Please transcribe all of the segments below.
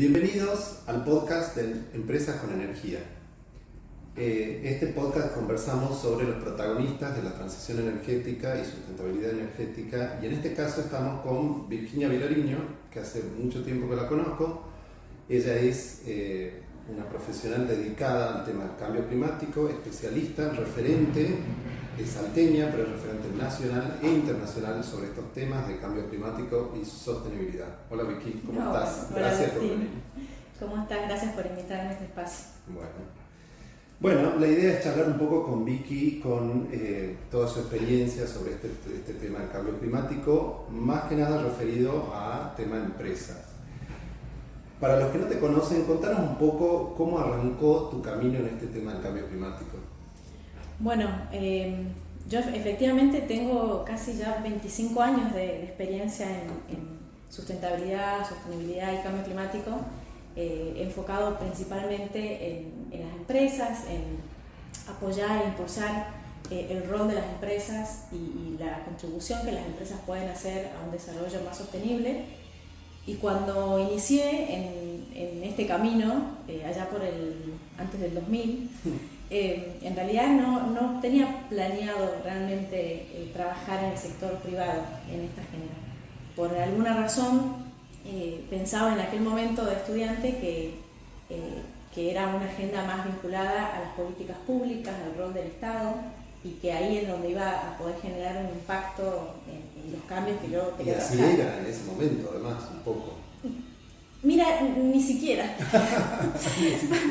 Bienvenidos al podcast de Empresas con Energía. Este podcast conversamos sobre los protagonistas de la transición energética y sustentabilidad energética, y en este caso estamos con Virginia Vilariño, que hace mucho tiempo que la conozco. Ella es una profesional dedicada al tema del cambio climático, especialista, referente, es salteña, pero es referente nacional e internacional sobre estos temas de cambio climático y sostenibilidad. Hola Vicky, ¿cómo estás? Hola, Gracias por Agustín. venir. ¿Cómo estás? Gracias por invitarme a este espacio. Bueno, la idea es charlar un poco con Vicky, con toda su experiencia sobre este tema del cambio climático, más que nada referido a tema de empresas. Para los que no te conocen, contanos un poco cómo arrancó tu camino en este tema del cambio climático. Bueno, yo efectivamente tengo casi ya 25 años de experiencia en sustentabilidad, sostenibilidad y cambio climático, enfocado principalmente en las empresas, en apoyar e impulsar el rol de las empresas y la contribución que las empresas pueden hacer a un desarrollo más sostenible. Y cuando inicié en este camino, allá antes del 2000, en realidad no tenía planeado realmente trabajar en el sector privado en esta agenda. Por alguna razón pensaba en aquel momento de estudiante que era una agenda más vinculada a las políticas públicas, al rol del Estado, y que ahí es donde iba a poder generar un impacto en los cambios que yo quería trabajar. Y así era en ese momento, además, un poco. Mira, ni siquiera.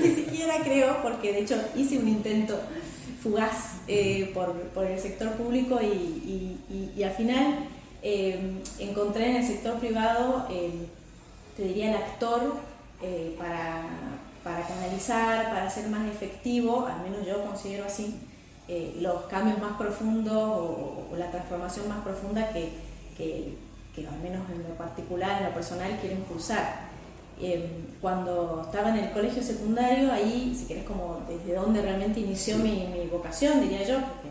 Ni siquiera creo, porque de hecho hice un intento fugaz por el sector público y al final encontré en el sector privado, te diría, el actor para canalizar, para ser más efectivo, al menos yo considero así, los cambios más profundos o la transformación más profunda que al menos en lo particular, en lo personal, quiero impulsar. Cuando estaba en el colegio secundario, ahí, si querés, como desde donde realmente inició mi vocación, diría yo, porque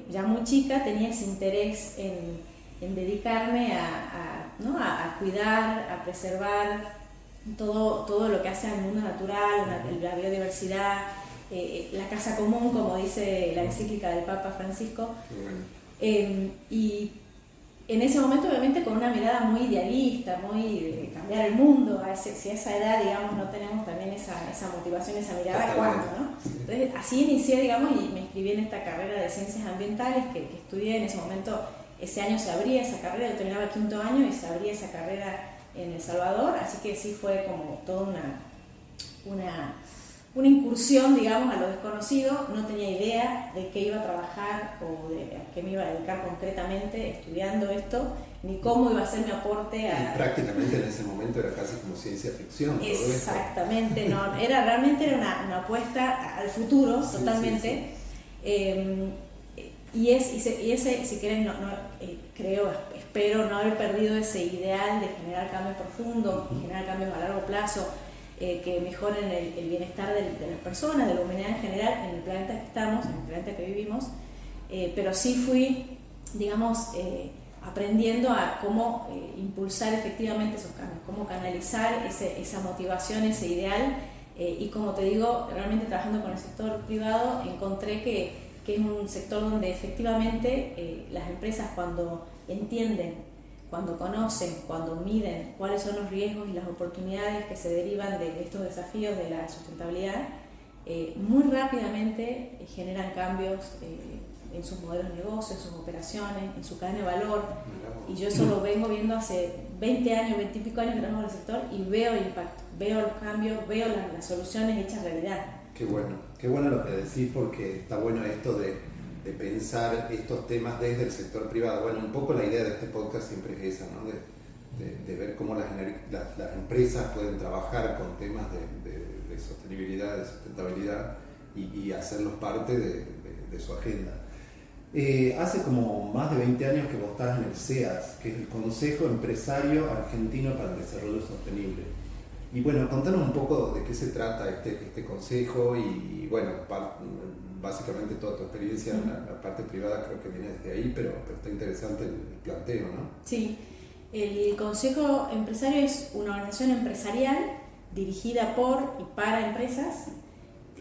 ya muy chica tenía ese interés en dedicarme a cuidar, a preservar todo lo que hace al mundo natural, la biodiversidad, la casa común, como dice la encíclica del Papa Francisco. Y en ese momento, obviamente, con una mirada muy idealista, muy de cambiar el mundo. Si a esa edad, digamos, no tenemos también esa motivación, esa mirada, ¿cuándo, no? Entonces, así inicié, digamos, y me inscribí en esta carrera de ciencias ambientales que estudié en ese momento. Ese año se abría esa carrera, yo terminaba el 5º año y se abría esa carrera en El Salvador, así que sí fue como toda una incursión, digamos, a lo desconocido. No tenía idea de qué iba a trabajar o de a qué me iba a dedicar concretamente estudiando esto, ni cómo iba a ser mi aporte a... Y prácticamente en ese momento era casi como ciencia ficción. Exactamente, no, realmente era una apuesta al futuro, sí, totalmente. Sí. Y ese, si querés, espero no haber perdido ese ideal de generar cambios profundos, generar cambios a largo plazo, que mejoren el bienestar de las personas, de la humanidad en general, en el planeta que estamos, en el planeta que vivimos, pero sí fui, digamos, aprendiendo a cómo impulsar efectivamente esos cambios, cómo canalizar esa motivación, ese ideal, y como te digo, realmente trabajando con el sector privado encontré que es un sector donde efectivamente las empresas, cuando entienden, cuando conocen, cuando miden cuáles son los riesgos y las oportunidades que se derivan de estos desafíos de la sustentabilidad, muy rápidamente generan cambios en sus modelos de negocio, en sus operaciones, en su cadena de valor. Y yo eso lo vengo viendo hace 20 años, 20 y pico años que trabajo en el sector, y veo el impacto, veo los cambios, veo las soluciones hechas realidad. Qué bueno lo que decís, porque está bueno esto de pensar estos temas desde el sector privado. Bueno, un poco la idea de este podcast siempre es esa, ¿no? De ver cómo las empresas pueden trabajar con temas de sostenibilidad, de sustentabilidad y hacerlos parte de su agenda. Hace como más de 20 años que vos estás en el CEAS, que es el Consejo Empresario Argentino para el Desarrollo Sostenible. Y bueno, contanos un poco de qué se trata este consejo y bueno, básicamente toda tu experiencia en la parte privada creo que viene desde ahí, pero está interesante el planteo, ¿no? Sí, El Consejo Empresario es una organización empresarial dirigida por y para empresas.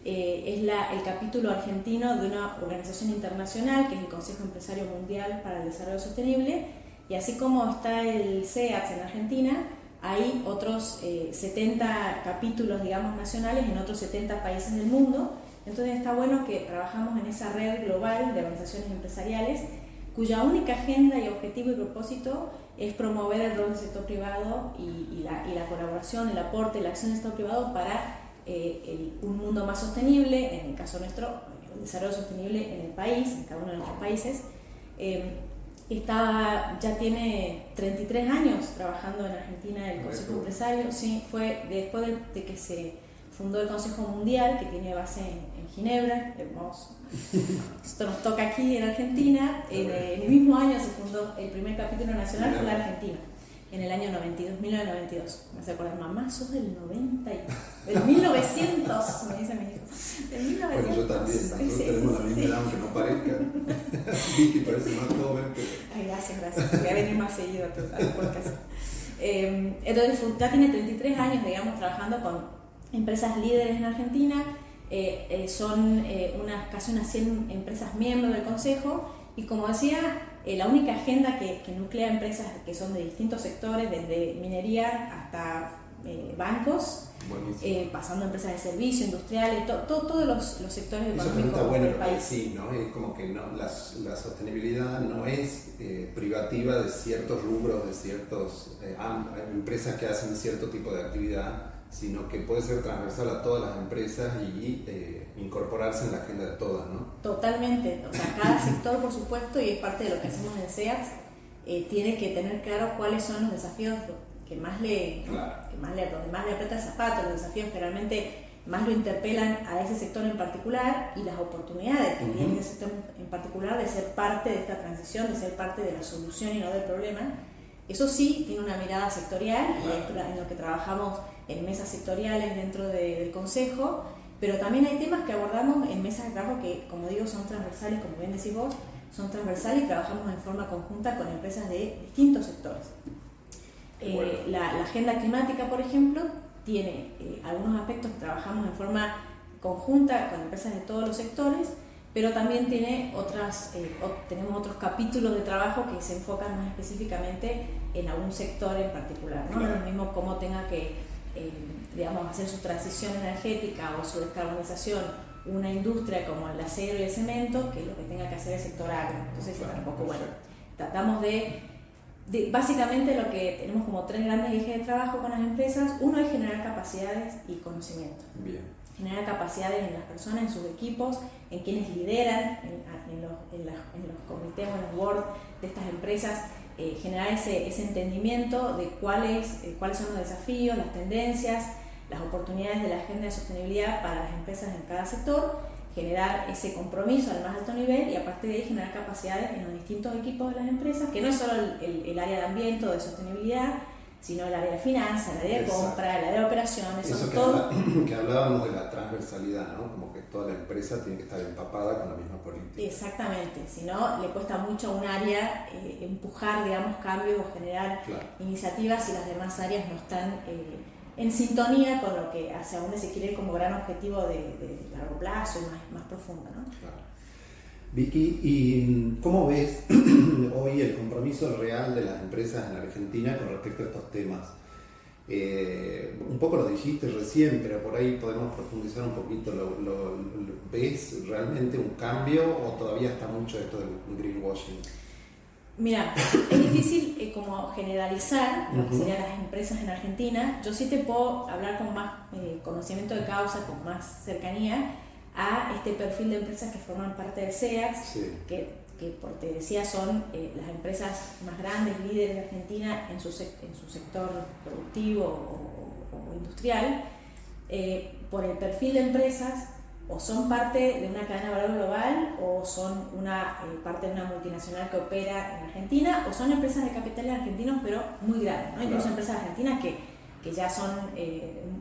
Es el capítulo argentino de una organización internacional que es el Consejo Empresario Mundial para el Desarrollo Sostenible, y así como está el CEATS en Argentina, hay otros 70 capítulos, digamos, nacionales en otros 70 países del mundo. Entonces está bueno que trabajamos en esa red global de organizaciones empresariales cuya única agenda y objetivo y propósito es promover el rol del sector privado y la colaboración, el aporte, la acción del sector privado para un mundo más sostenible, en el caso nuestro, el desarrollo sostenible en el país, en cada uno de nuestros países. Ya tiene 33 años trabajando en Argentina el Consejo Empresario. Sí, fue después de que se fundó el Consejo Mundial, que tiene base en Ginebra. Esto nos toca aquí en Argentina. En el mismo año se fundó el primer capítulo nacional, fue la Argentina, en el año 1992. Me hace acordar, mamá, sos del 90, del 1900, me dicen mis hijos. Del 1900. Bueno, yo también, nosotros tenemos la misma edad, aunque no parezca. Vicky parece más joven, pero... Ay, gracias. Voy a venir más seguido a tu podcast. Entonces, ya tiene 33 años, digamos, trabajando con empresas líderes en Argentina. Son casi unas 100 empresas miembros del Consejo, y como decía, la única agenda que nuclea empresas que son de distintos sectores, desde minería hasta bancos, pasando a empresas de servicio, industriales, todos los sectores económicos del país. Sí, ¿no? Es como que la sostenibilidad no es privativa de ciertos rubros, de ciertas empresas que hacen cierto tipo de actividad, sino que puede ser transversal a todas las empresas y incorporarse en la agenda de todas, ¿no? Totalmente. O sea, cada sector, por supuesto, y es parte de lo que hacemos en CEATS, tiene que tener claro cuáles son los desafíos donde más le aprieta el zapato, los desafíos que realmente más lo interpelan a ese sector en particular, y las oportunidades que tiene ese sector en particular de ser parte de esta transición, de ser parte de la solución y no del problema. Eso sí, tiene una mirada sectorial, y es en lo que trabajamos en mesas sectoriales dentro del Consejo, pero también hay temas que abordamos en mesas de trabajo que, como digo, son transversales, como bien decís vos, son transversales, y trabajamos en forma conjunta con empresas de distintos sectores. La agenda climática, por ejemplo, tiene algunos aspectos que trabajamos en forma conjunta con empresas de todos los sectores, pero también tenemos otros capítulos de trabajo que se enfocan más específicamente en algún sector en particular, ¿no? No es lo mismo cómo tenga que hacer su transición energética o su descarbonización una industria como el acero y el cemento, que lo que tenga que hacer el sector agro. Entonces, tampoco, tratamos básicamente lo que tenemos como 3 grandes ejes de trabajo con las empresas. Uno es generar capacidades y conocimiento. Bien. Generar capacidades en las personas, en sus equipos, en quienes lideran, en los comités o en los boards de estas empresas. Generar ese entendimiento de cuáles son los desafíos, las tendencias, las oportunidades de la agenda de sostenibilidad para las empresas en cada sector, generar ese compromiso al más alto nivel, y aparte de ahí generar capacidades en los distintos equipos de las empresas, que no es solo el área de ambiente o de sostenibilidad, sino el área de finanzas, el área de compra, el área de operaciones. Eso que hablábamos de la transversalidad, ¿no? Como que toda la empresa tiene que estar empapada con la misma política. Exactamente, si no le cuesta mucho a un área empujar, digamos, cambios o generar iniciativas si las demás áreas no están en sintonía con lo que hacia dónde se quiere ir como gran objetivo de largo plazo y más profundo, ¿no? Claro. Vicky, ¿y cómo ves hoy el compromiso real de las empresas en Argentina con respecto a estos temas? Un poco lo dijiste recién, pero por ahí podemos profundizar un poquito. ¿Ves realmente un cambio o todavía está mucho esto del greenwashing? Mira, es difícil como generalizar lo que serían las empresas en Argentina. Yo sí te puedo hablar con más conocimiento de causa, con más cercanía a este perfil de empresas que forman parte del CEATS, que por te decía son las empresas más grandes, líderes de Argentina en su sector productivo o industrial. Por el perfil de empresas, o son parte de una cadena de valor global, o son parte de una multinacional que opera en Argentina, o son empresas de capitales argentinos pero muy grandes, ¿no? Incluso empresas argentinas que ya son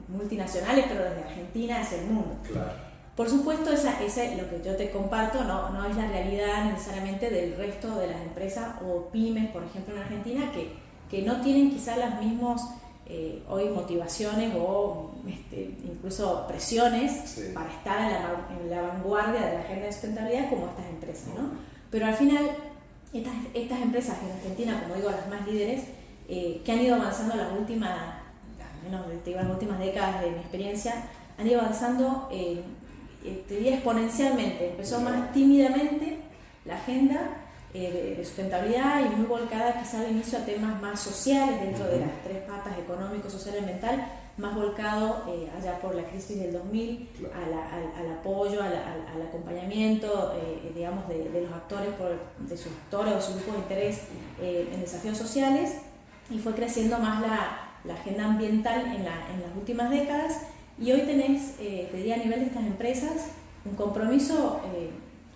multinacionales, pero desde Argentina hacia el mundo. Claro. Por supuesto, lo que yo te comparto no es la realidad necesariamente del resto de las empresas o pymes, por ejemplo, en Argentina, que que no tienen quizás las mismas hoy motivaciones o incluso presiones para estar en la vanguardia de la agenda de sustentabilidad como estas empresas, ¿no? Pero al final estas empresas en Argentina, como digo, las más líderes, que han ido avanzando las últimas décadas de mi experiencia, han ido avanzando te diría exponencialmente. Empezó más tímidamente la agenda de sustentabilidad y muy volcada quizá al inicio a temas más sociales dentro de las tres patas: económico, social y ambiental, más volcado allá por la crisis del 2000 al apoyo, al acompañamiento digamos de los actores, de sus actores o sus grupos de interés en desafíos sociales, y fue creciendo más la agenda ambiental en las últimas décadas. Y hoy tenés, te diría, a nivel de estas empresas, un compromiso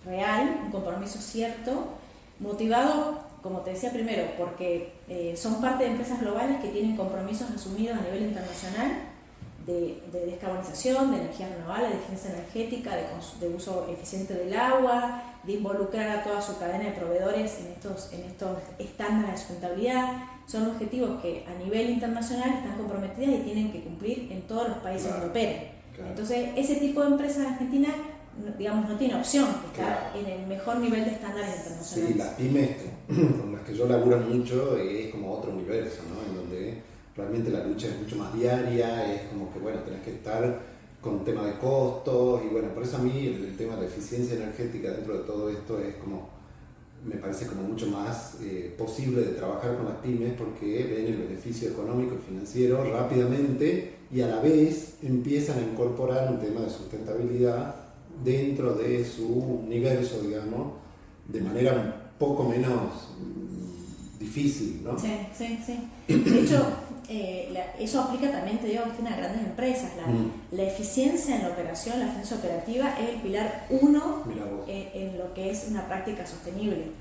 real, un compromiso cierto, motivado, como te decía primero, porque son parte de empresas globales que tienen compromisos asumidos a nivel internacional de descarbonización, de energías renovables, de eficiencia energética, de uso eficiente del agua, de involucrar a toda su cadena de proveedores en estos estándares de sustentabilidad. Son objetivos que a nivel internacional están comprometidas y tienen que cumplir en todos los países donde operen. Entonces, ese tipo de empresas en Argentina, digamos, no tiene opción que estar en el mejor nivel de estándares internacionales. Sí, las pymes con las que yo laburo mucho es como otro universo, ¿no? En donde realmente la lucha es mucho más diaria, es como que, bueno, tenés que estar con tema de costos, y bueno, por eso a mí el tema de la eficiencia energética dentro de todo esto es como, me parece como mucho más posible de trabajar con las pymes, porque ven el beneficio económico y financiero rápidamente y a la vez empiezan a incorporar un tema de sustentabilidad dentro de su universo, digamos, de manera un poco menos difícil, ¿no? Sí. De hecho, eso aplica también, te digo, a grandes empresas. La eficiencia en la operación, la eficiencia operativa es el pilar 1 en lo que es una práctica sostenible.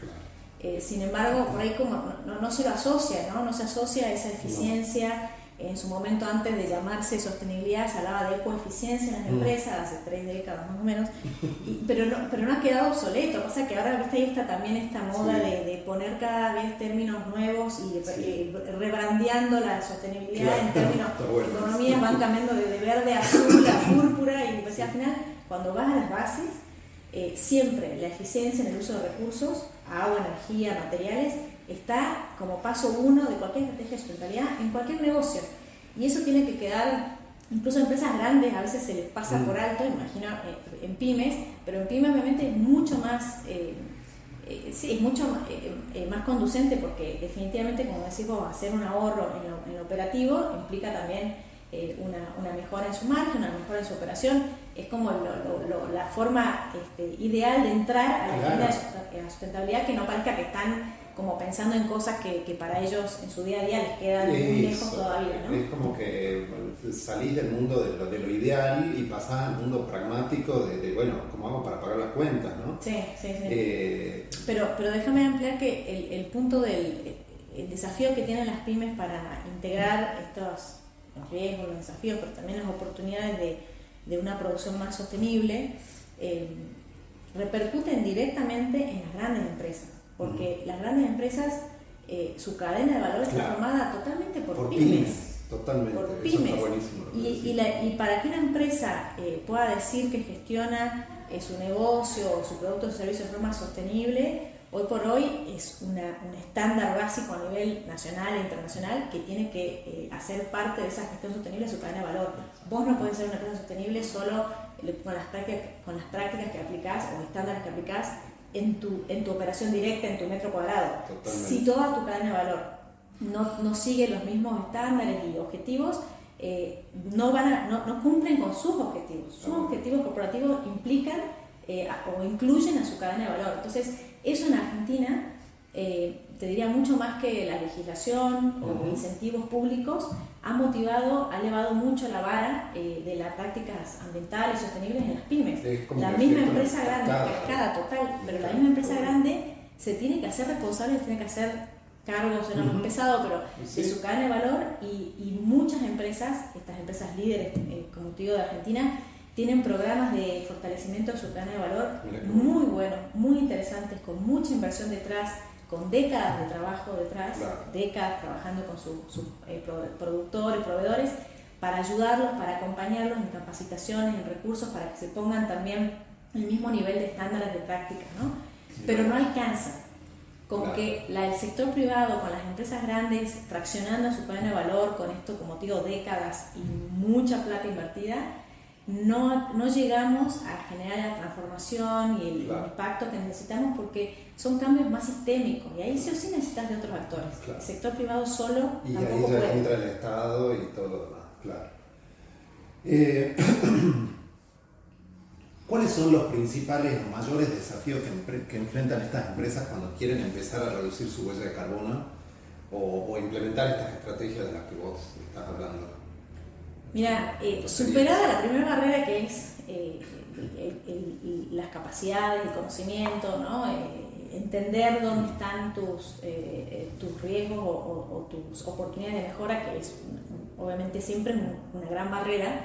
Sin embargo, por ahí como no se lo asocia, ¿no? Se asocia esa eficiencia. En su momento, antes de llamarse sostenibilidad, se hablaba de ecoeficiencia en las empresas, hace 3 décadas más o menos, pero no ha quedado obsoleto. Pasa que ahora, ¿viste? Ahí está también esta moda de poner cada vez términos nuevos y rebrandeando la sostenibilidad en términos de economías, van cambiando de verde a azul a púrpura, y pues, al final, cuando vas a las bases, siempre la eficiencia en el uso de recursos, agua, energía, materiales, está como paso 1 de cualquier estrategia de sustentabilidad en cualquier negocio. Y eso tiene que quedar, incluso en empresas grandes a veces se les pasa por alto, imagino en pymes, pero en pymes obviamente es mucho más, es mucho más conducente, porque definitivamente, como decís vos, hacer un ahorro en lo operativo implica también una mejora en su margen, una mejora en su operación. Es como la forma ideal de entrar a la agenda de la sustentabilidad, que no parezca que están como pensando en cosas que para ellos en su día a día les quedan muy lejos todavía, ¿no? Es como que salís del mundo de lo ideal y pasás al mundo pragmático de bueno, ¿cómo hago para pagar las cuentas, no? Sí. Pero déjame ampliar que el punto el desafío que tienen las pymes para integrar los riesgos, los desafíos, pero también las oportunidades de una producción más sostenible, repercuten directamente en las grandes empresas. Porque las grandes empresas, su cadena de valor está formada totalmente por pymes. Totalmente, por eso pymes. Está buenísimo. Y para que una empresa pueda decir que gestiona su negocio o su producto o servicio de forma sostenible, hoy por hoy es un estándar básico a nivel nacional e internacional que tiene que hacer parte de esa gestión sostenible de su cadena de valor. Vos no podés ser una empresa sostenible solo con las prácticas que aplicás o estándares que aplicás en tu operación directa, en tu metro cuadrado. Totalmente. Si toda tu cadena de valor no sigue los mismos estándares y objetivos, no cumplen con sus objetivos. Sus objetivos corporativos implican o incluyen a su cadena de valor. Entonces, eso en Argentina, te diría, mucho más que la legislación o incentivos públicos, ha elevado mucho la vara de las prácticas ambientales y sostenibles en las pymes. La misma empresa grande, cascada total, pero la misma empresa grande se tiene que hacer responsable, tiene que hacer cargos, suena muy pesado, pero de su cadena de valor, y muchas empresas, estas empresas líderes, como te digo, de Argentina, tienen programas de fortalecimiento de su cadena de valor muy buenos, muy interesantes, con mucha inversión detrás, con décadas de trabajo detrás, claro, décadas trabajando con sus productores, proveedores, para ayudarlos, para acompañarlos en capacitaciones, en recursos, para que se pongan también el mismo nivel de estándares de práctica, ¿no? Sí, pero no alcanza. Con claro, que el sector privado, con las empresas grandes, traccionando su cadena de valor, con esto, como te digo, décadas y mucha plata invertida, no llegamos a generar la transformación y el claro, impacto que necesitamos, porque son cambios más sistémicos y ahí sí o sí necesitas de otros actores. claro. El sector privado solo Y tampoco ahí ya puede. entra el Estado y todo lo demás, claro. ¿Cuáles son los principales o mayores desafíos que enfrentan estas empresas cuando quieren empezar a reducir su huella de carbono o implementar estas estrategias de las que vos estás hablando? Mira, superada la primera barrera, que es las capacidades, el conocimiento, ¿no? Entender dónde están tus riesgos o tus oportunidades de mejora, que es obviamente siempre una gran barrera.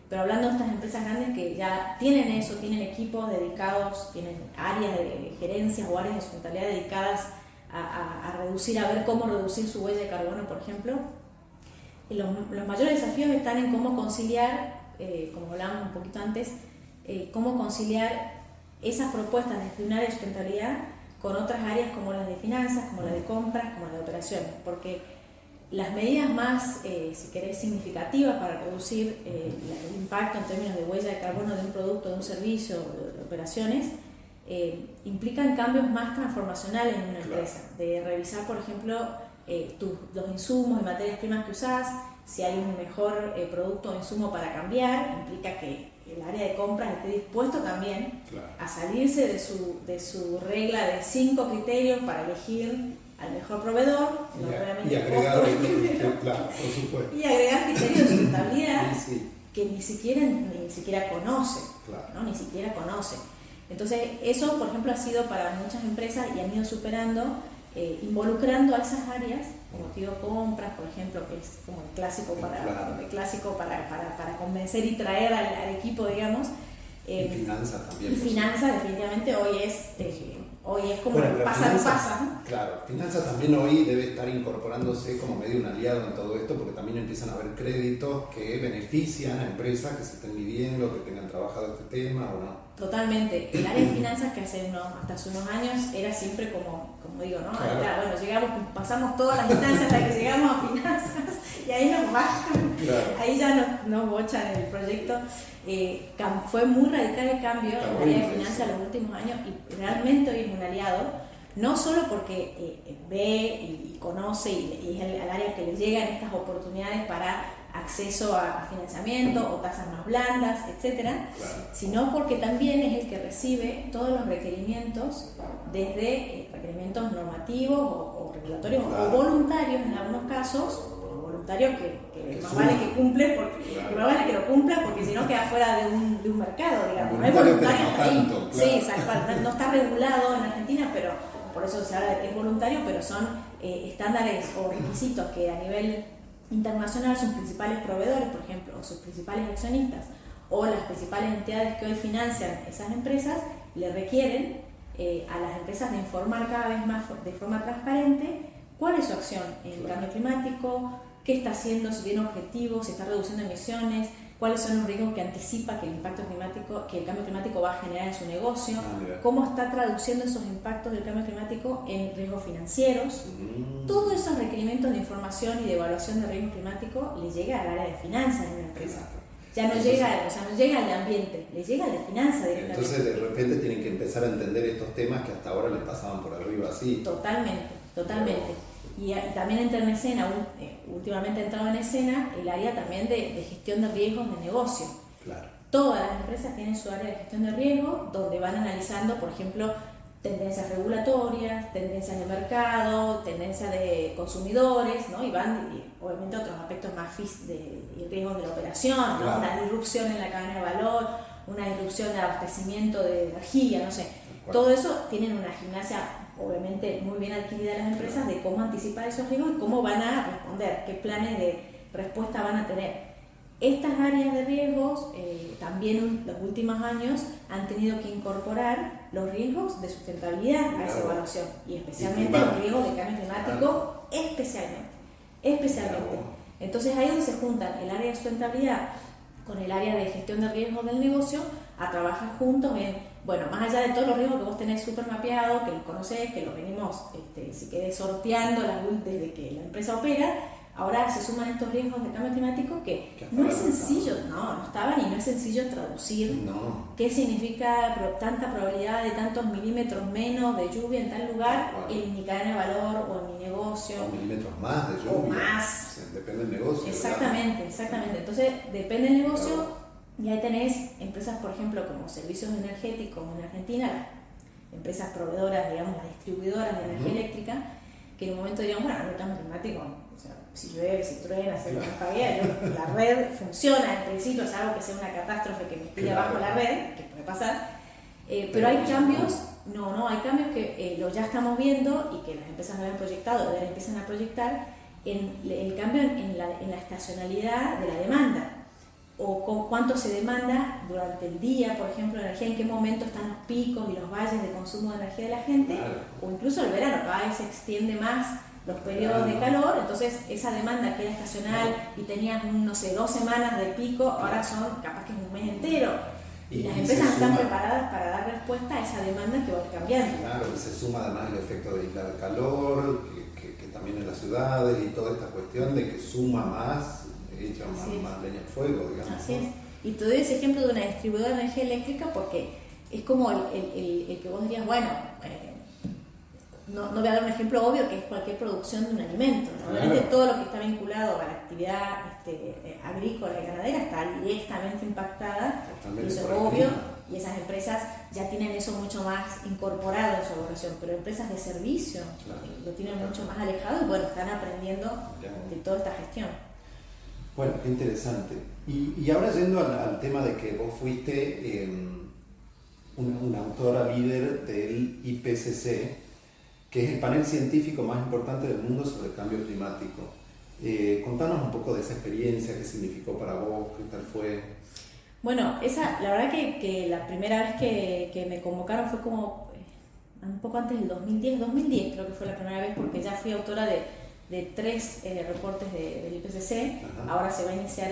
Pero hablando de estas empresas grandes que ya tienen eso, tienen equipos dedicados, tienen áreas de gerencias o áreas de sustentabilidad dedicadas a reducir, a ver cómo reducir su huella de carbono, por ejemplo. Los mayores desafíos están en cómo conciliar, como hablábamos un poquito antes, cómo conciliar esas propuestas desde un área de sustentabilidad con otras áreas como las de finanzas, como las de compras, como las de operaciones, porque las medidas más, si querés, significativas para reducir el impacto en términos de huella de carbono de un producto, de un servicio, de operaciones, implican cambios más transformacionales en una empresa, de revisar, por ejemplo, los insumos y materias primas que usás, si hay un mejor producto o insumo para cambiar, implica que el área de compras esté dispuesto también a salirse de su regla de 5 criterios para elegir al mejor proveedor, y agregar, claro, por supuesto. Y agregar criterios de sustentabilidad sí, que ni siquiera conoce, claro, ¿no? Ni siquiera conoce. Entonces, eso, por ejemplo, ha sido para muchas empresas y han ido superando, involucrando a esas áreas, como te digo, compras, por ejemplo, que es como el clásico para convencer y traer al equipo, digamos. Y finanzas también. Y finanzas, definitivamente, hoy es como pasa, ¿no? Claro, finanzas también hoy debe estar incorporándose como medio un aliado en todo esto, porque también empiezan a haber créditos que benefician a empresas que se estén midiendo, que tengan trabajado este tema o no. Totalmente. El área de finanzas, que hasta hace unos años era siempre como digo, ¿no? Claro. Bueno, pasamos todas las instancias hasta que llegamos a finanzas y ahí nos bajan, claro. Ahí ya nos bochan el proyecto. Fue muy radical el cambio en el área de finanzas en los últimos años y realmente hoy es un aliado, no solo porque ve y conoce y es el área que le llegan estas oportunidades para acceso a financiamiento o tasas más blandas, etcétera, claro, sino porque también es el que recibe todos los requerimientos, desde requerimientos normativos o regulatorios, claro, o voluntarios en algunos casos, voluntarios que más vale que cumple, claro, que más vale que lo cumpla, porque si no queda fuera de un mercado, digamos. No hay voluntarios ahí, claro. Sí, exacto, no está regulado en Argentina, pero por eso se habla de que es voluntario, pero son estándares o requisitos que a nivel internacional sus principales proveedores, por ejemplo, o sus principales accionistas o las principales entidades que hoy financian esas empresas le requieren a las empresas de informar cada vez más de forma transparente cuál es su acción en el cambio climático, qué está haciendo, si tiene objetivos, si está reduciendo emisiones, cuáles son los riesgos que anticipa que el cambio climático va a generar en su negocio, cómo está traduciendo esos impactos del cambio climático en riesgos financieros. Todos esos requerimientos de información y de evaluación de riesgo climático le llega al área de finanzas de una empresa. Ya no llega al de ambiente, le llega al de finanzas directamente. Entonces de repente tienen que empezar a entender estos temas que hasta ahora les pasaban por arriba así. Totalmente. Y también entra en escena, últimamente ha entrado en escena el área también de gestión de riesgos de negocio. Claro. Todas las empresas tienen su área de gestión de riesgos, donde van analizando, por ejemplo, tendencias regulatorias, tendencias de mercado, tendencias de consumidores, ¿no? Y obviamente otros aspectos más de riesgos de la operación, ¿no? Claro. Una disrupción en la cadena de valor, una disrupción de abastecimiento de energía, no sé. Todo eso tienen una gimnasia obviamente muy bien adquirida las empresas de cómo anticipar esos riesgos y cómo van a responder, qué planes de respuesta van a tener. Estas áreas de riesgos también en los últimos años han tenido que incorporar los riesgos de sustentabilidad a esa evaluación, y especialmente los riesgos de cambio climático, especialmente. Entonces ahí es donde se juntan el área de sustentabilidad con el área de gestión de riesgos del negocio a trabajar juntos en, bueno, más allá de todos los riesgos que vos tenés súper mapeados, que los conocés, que los venimos, si querés, sorteando desde que la empresa opera. Ahora se suman estos riesgos de cambio climático que no es sencillo, no estaban, y no es sencillo traducir qué significa tanta probabilidad de tantos milímetros menos de lluvia en tal lugar en mi cadena de valor o en mi negocio. O milímetros más de lluvia. O más. O sea, depende del negocio. Exactamente. Entonces, depende del negocio, y ahí tenés empresas, por ejemplo, como servicios energéticos en Argentina, empresas proveedoras, digamos, las distribuidoras de energía eléctrica, que en un momento digan, bueno, no hay cambio climático, o sea, si llueve, si truena, si hay una la red funciona en principio, es algo que sea una catástrofe que me tire abajo la red, que puede pasar, pero hay cambios, hay cambios que ya estamos viendo y que las empresas habían proyectado, ahora empiezan a proyectar, en el cambio en la estacionalidad de la demanda, o con cuánto se demanda durante el día, por ejemplo, energía, en qué momento están los picos y los valles de consumo de energía de la gente, o incluso el verano, cada vez se extiende más los periodos de calor, entonces esa demanda que era estacional y tenías, no sé, 2 semanas de pico, ahora son capaz que es un mes entero. Y las empresas están preparadas para dar respuesta a esa demanda que va cambiando. Claro, y se suma además el efecto de isla de calor, que también en las ciudades, y toda esta cuestión de que suma más, echa más leña al fuego, digamos. Así es. Y te doy ese ejemplo de una distribuidora de energía eléctrica porque es como el que vos dirías, bueno, no voy a dar un ejemplo obvio, que es cualquier producción de un alimento. Realmente todo lo que está vinculado a la actividad agrícola y ganadera está directamente impactada, y eso es obvio, y esas empresas ya tienen eso mucho más incorporado en su evaluación, pero empresas de servicio lo tienen mucho más alejado, y bueno, están aprendiendo de toda esta gestión. Bueno, qué interesante. Y ahora yendo al tema de que vos fuiste una autora líder del IPCC, que es el panel científico más importante del mundo sobre el cambio climático. Contanos un poco de esa experiencia, qué significó para vos, qué tal fue. Bueno, la verdad que la primera vez que me convocaron fue como un poco antes del 2010 creo que fue la primera vez, porque ya fui autora de 3 reportes del IPCC. Ahora se va a iniciar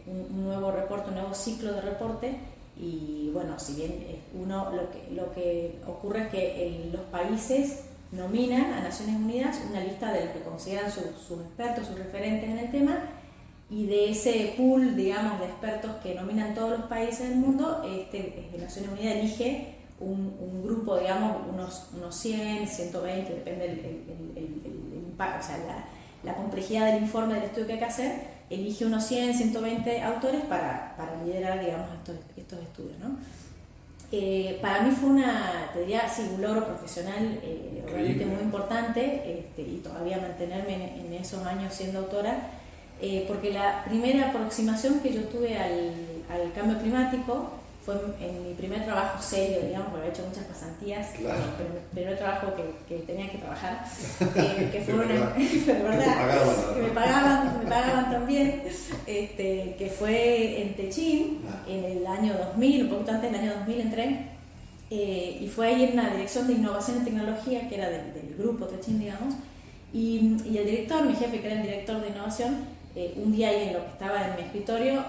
un nuevo reporte, un nuevo ciclo de reporte, y bueno, si bien lo que ocurre es que los países nominan a Naciones Unidas una lista de los que consideran sus expertos, sus referentes en el tema, y de ese pool, digamos, de expertos que nominan todos los países del mundo, Naciones Unidas elige un grupo, digamos, unos 100, 120, depende el impacto, o sea, la complejidad del informe, del estudio que hay que hacer, elige unos 100, 120 autores para liderar, digamos, estos estudios, ¿no? Para mí fue un logro profesional realmente muy importante, y todavía mantenerme en esos años siendo autora, porque la primera aproximación que yo tuve al cambio climático fue en mi primer trabajo serio, digamos, porque había hecho muchas pasantías, pero el primer trabajo que tenía que trabajar, que fue que me pagaban también, que fue en Techín, en el año 2000, un poquito antes del año 2000 entré, y fue ahí en una dirección de innovación y tecnología, que era del grupo Techín, digamos, y el director, mi jefe, que era el director de innovación, un día ahí en lo que estaba en mi escritorio,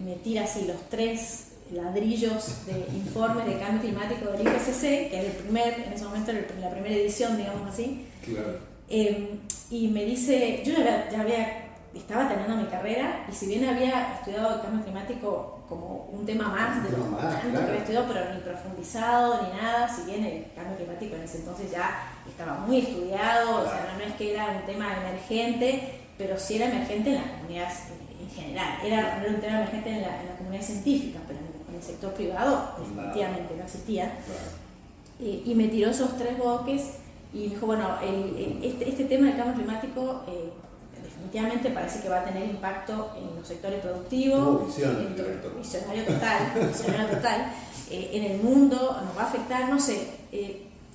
me tira así los 3 ladrillos de informes de cambio climático del IPCC, que era en ese momento la primera edición, digamos así. Claro. Y me dice, yo estaba terminando mi carrera, y si bien había estudiado el cambio climático como un tema más de lo que había estudiado, pero ni profundizado ni nada, si bien el cambio climático en ese entonces ya estaba muy estudiado, o sea, no es que era un tema emergente, pero sí era emergente en la comunidad en general, era un tema emergente en la comunidad científica, pero en el sector privado definitivamente no existía. Y me tiró esos 3 bloques y me dijo, bueno, este tema del cambio climático definitivamente parece que va a tener impacto en los sectores productivos, visionario total, en el mundo, nos va a afectar, no sé,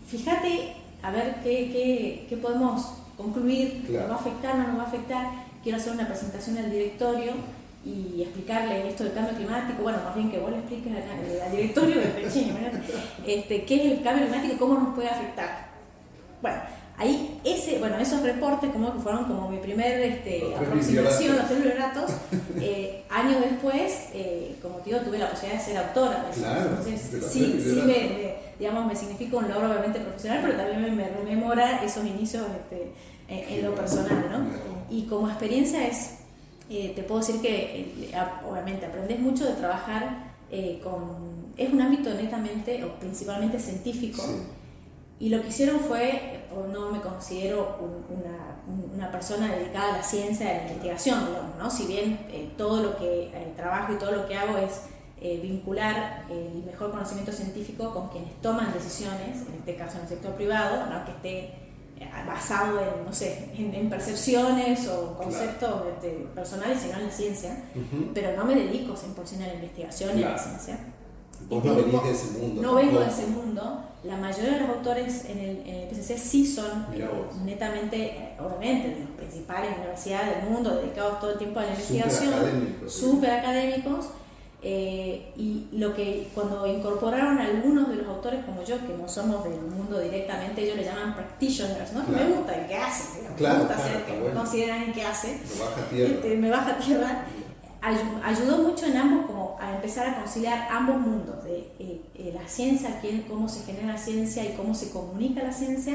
fíjate a ver qué podemos concluir, nos va a afectar, no nos va a afectar. Quiero hacer una presentación al directorio, y explicarle esto del cambio climático, bueno, más bien que vos le expliques al directorio de Pechín, qué es el cambio climático y cómo nos puede afectar. Bueno, ahí esos reportes como que fueron como mi primer aproximación, los 3 biblioratos. Años después, como te digo, tuve la posibilidad de ser autora de eso. Claro, entonces sí me significa un logro obviamente profesional, pero también me rememora esos inicios en lo personal, ¿no? Y como experiencia te puedo decir que obviamente aprendes mucho de trabajar es un ámbito netamente o principalmente científico. Sí. Y lo que hicieron fue, no me considero una persona dedicada a la ciencia, a la investigación, digamos, ¿no? Si bien todo lo que trabajo y todo lo que hago es vincular el mejor conocimiento científico con quienes toman decisiones, en este caso en el sector privado, no que esté basado en percepciones o conceptos personales, sino en la ciencia, pero no me dedico 100% a la investigación y a la ciencia. Vos no venís de ese mundo. No vengo de ese mundo. La mayoría de los autores en el PCC sí son netamente, obviamente, de las principales universidades del mundo, dedicados todo el tiempo a la investigación, súper académicos. Y lo que cuando incorporaron a algunos de los autores como yo, que no somos del mundo directamente, ellos le llaman practitioners, ¿no? Claro. Me gusta el que hace, me gusta hacer que me consideran el que hace. Me baja tierra. Ayudó mucho en ambos como a empezar a conciliar ambos mundos de la ciencia, cómo se genera la ciencia y cómo se comunica la ciencia,